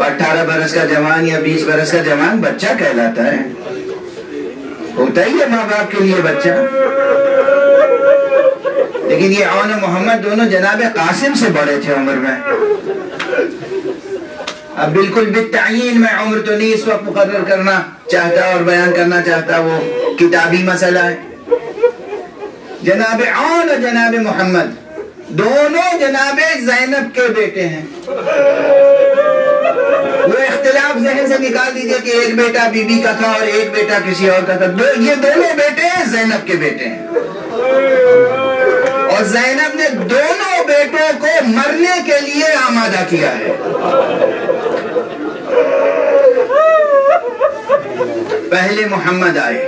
18 برس کا جوان یا 20 برس کا جوان بچہ کہلاتا ہے، ہوتا ہی ہے ماں باپ کے لیے بچہ۔ لیکن یہ عون و محمد دونوں جناب قاسم سے بڑے تھے عمر میں۔ اب بالکل بالتعین میں عمر تو نہیں اس وقت مقرر کرنا چاہتا اور بیان کرنا چاہتا، وہ کتابی مسئلہ ہے۔ جناب عون اور جناب محمد دونوں جناب زینب کے بیٹے ہیں۔ وہ اختلاف ذہن سے نکال دیجئے کہ ایک بیٹا بی بی کا تھا اور ایک بیٹا کسی اور کا تھا، یہ دونوں بیٹے زینب کے بیٹے ہیں۔ اور زینب نے دونوں بیٹوں کو مرنے کے لیے آمادہ کیا ہے۔ پہلے محمد آئے۔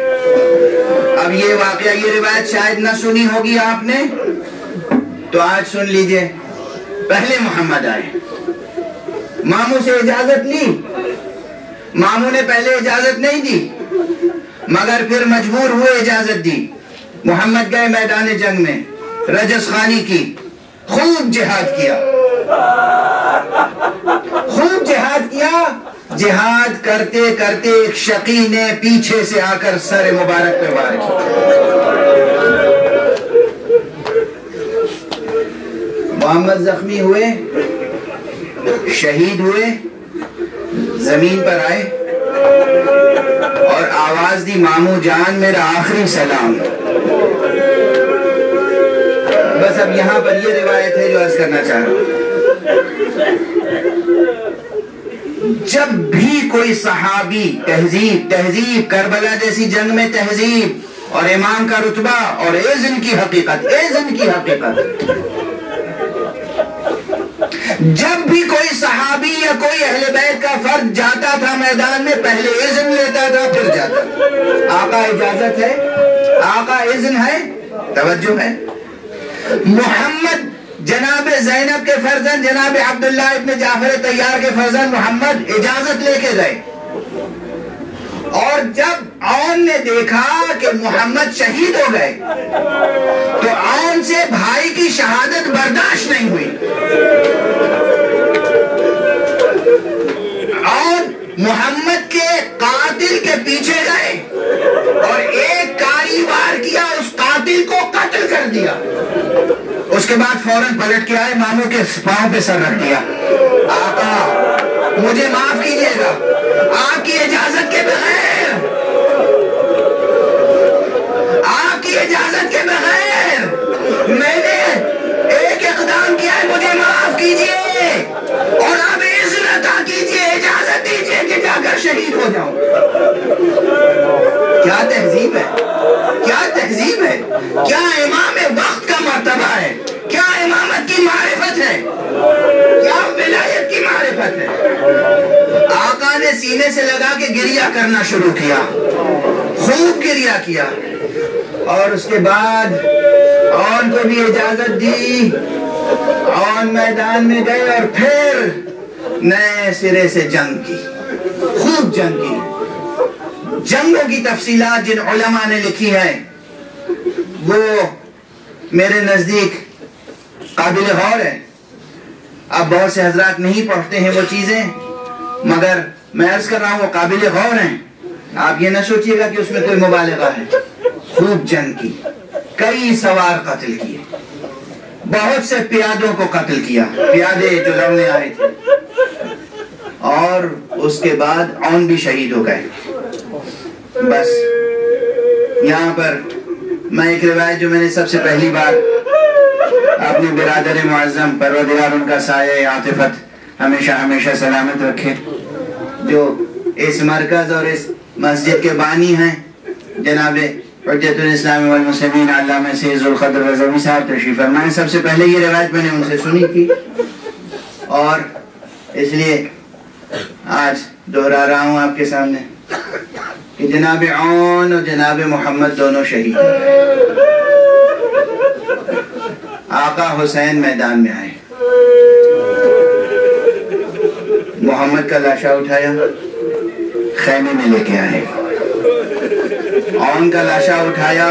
اب یہ واقعہ، یہ روایت شاید نہ سنی ہوگی آپ نے، تو آج سن لیجئے۔ پہلے محمد آئے، ماموں سے اجازت لی، ماموں نے پہلے اجازت نہیں دی، مگر پھر مجبور ہوئے اجازت دی۔ محمد گئے میدان جنگ میں، رجس خانی کی، خوب جہاد کیا، خوب جہاد کیا۔ جہاد کرتے کرتے ایک شقی نے پیچھے سے آ کر سر مبارک پہ وار کیا۔ محمد زخمی ہوئے، شہید ہوئے، زمین پر آئے اور آواز دی مامو جان میرا آخری سلام۔ بس اب یہاں پر یہ روایت ہے جو عرض کرنا چاہ رہا ہوں۔ جب بھی کوئی صحابی تہذیب کربلا جیسی جنگ میں تہذیب اور امام کا رتبہ اور اذن کی حقیقت جب بھی کوئی صحابی یا کوئی اہل بیت کا فرد جاتا تھا میدان میں، پہلے اذن لیتا تھا پھر جاتا تھا۔ آقا اجازت ہے، آقا اذن ہے، توجہ ہے۔ محمد جناب زینب کے فرزند جناب عبداللہ ابن جعفر طیار کے فرزند محمد اجازت لے کے گئے، اور جب عون نے دیکھا کہ محمد شہید ہو گئے تو عون سے بھائی کی شہادت برداشت نہیں ہوئی۔ عون محمد کے قاتل کے پیچھے گئے اور ایک کاری وار کیا، اس قاتل کو قتل کر دیا۔ اس کے بعد فوراً پلٹ کے آئے، ماموں کے پاؤں پہ سر رکھ دیا۔ آقا مجھے معاف کیجئے گا، آپ کی اجازت کے بغیر، آپ کی اجازت کے بغیر میں نے ایک اقدام کیا ہے، مجھے معاف کیجئے اور آپ اذن عطا کیجئے، اجازت دیجئے کہ جا کر شہید ہو جاؤں۔ کیا تہذیب ہے، کیا تہذیب ہے، کیا امام وقت کا مرتبہ ہے، کیا امامت کی معرفت ہے، کیا ولایت کی معرفت ہے۔ آقا نے سینے سے لگا کے گریہ کرنا شروع کیا، خوب گریہ کیا، اور اس کے بعد عون کو بھی اجازت دی۔ عون میدان میں گئے اور پھر نئے سرے سے جنگ کی، خوب جنگ کی۔ جنگوں کی تفصیلات جن علماء نے لکھی ہیں وہ میرے نزدیک قابل غور ہے۔ اب بہت سے حضرات نہیں پڑھتے ہیں وہ چیزیں، مگر میں عرض کر رہا ہوں وہ قابل غور ہیں۔ آپ یہ نہ سوچئے گا کہ اس میں کوئی مبالغہ ہے۔ خوب جنگ کی، کئی سوار قتل کیے، بہت سے پیادوں کو قتل کیا، پیادے جو لڑنے آئے تھے، اور اس کے بعد عون بھی شہید ہو گئے۔ بس یہاں پر میں ایک روایت جو میں نے سب سے پہلی بار اپنے برادر معظم پروردگار ان کا سایہ عاطفت ہمیشہ ہمیشہ سلامت رکھے، جو اس مرکز اور اس مسجد کے بانی ہیں، جناب حجت الاسلام والمسلمین علامہ سید ذوالقدر رضوی صاحب تشریف فرمائے۔ سب سے پہلے یہ روایت میں نے ان سے سنی تھی اور اس لیے آج دہرا رہا ہوں آپ کے سامنے کہ جناب عون اور جناب محمد دونوں شہید ہیں۔ آقا حسین میدان میں آئے، محمد کا لاشا اٹھایا، خیمے میں لے کے آئے۔ عون کا لاشا اٹھایا،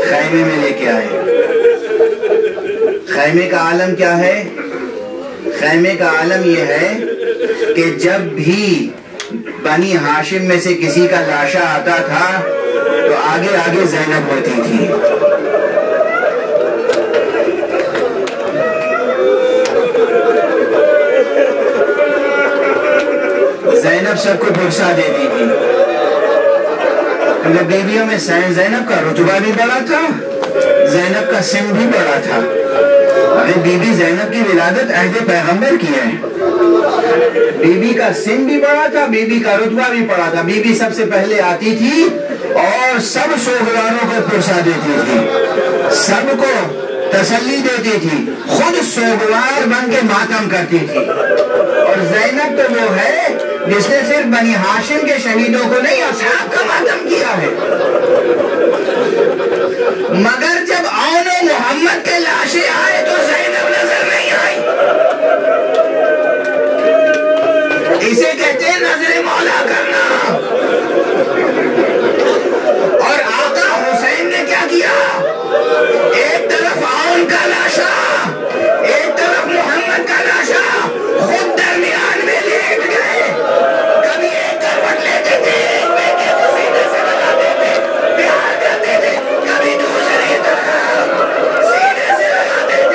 خیمے میں لے کے آئے۔ خیمے کا عالم کیا ہے؟ خیمے کا عالم یہ ہے کہ جب بھی بنی ہاشم میں سے کسی کا لاشا آتا تھا تو آگے آگے زینب ہوتی تھی۔ زینب سب کو پرسا دیتی تھی، کیونکہ بیویوں میں زینب کا رتبہ بھی بڑا تھا، زینب کا سن بھی بڑا تھا۔ بی بی زینب کی ولادت عہد پیغمبر کی ہے، بی بی کا سن بھی بڑا تھا، بی بی کا رتبہ بھی بڑا تھا۔ بی بی سب سے پہلے آتی تھی اور سب سوگواروں کو پرسا دیتی تھی، سب کو تسلی دیتی تھی، خود سوگوار بن کے ماتم کرتی تھی۔ اور زینب تو وہ ہے جس نے صرف بنی ہاشم کے شہیدوں کو نہیں، اصحاب کا ماتم کیا ہے۔ مگر جب عون و محمد کے لاشیں آئے تو زینب نظر نہیں آئی۔ اسے کہتے ہیں نظر مولا کرنا۔ اور آقا حسین نے کیا کیا؟ ایک طرف عون کا لاشا، ایک طرف محمد کا لاشا، خود درمیان میں لیٹ گئے۔ کبھی ایک کروٹ لیتے تھے، ایک بیٹے کو سینے سے لگاتے تھے، پیار کرتے تھے، کبھی دوسری طرف سینے سے لگاتے تھے۔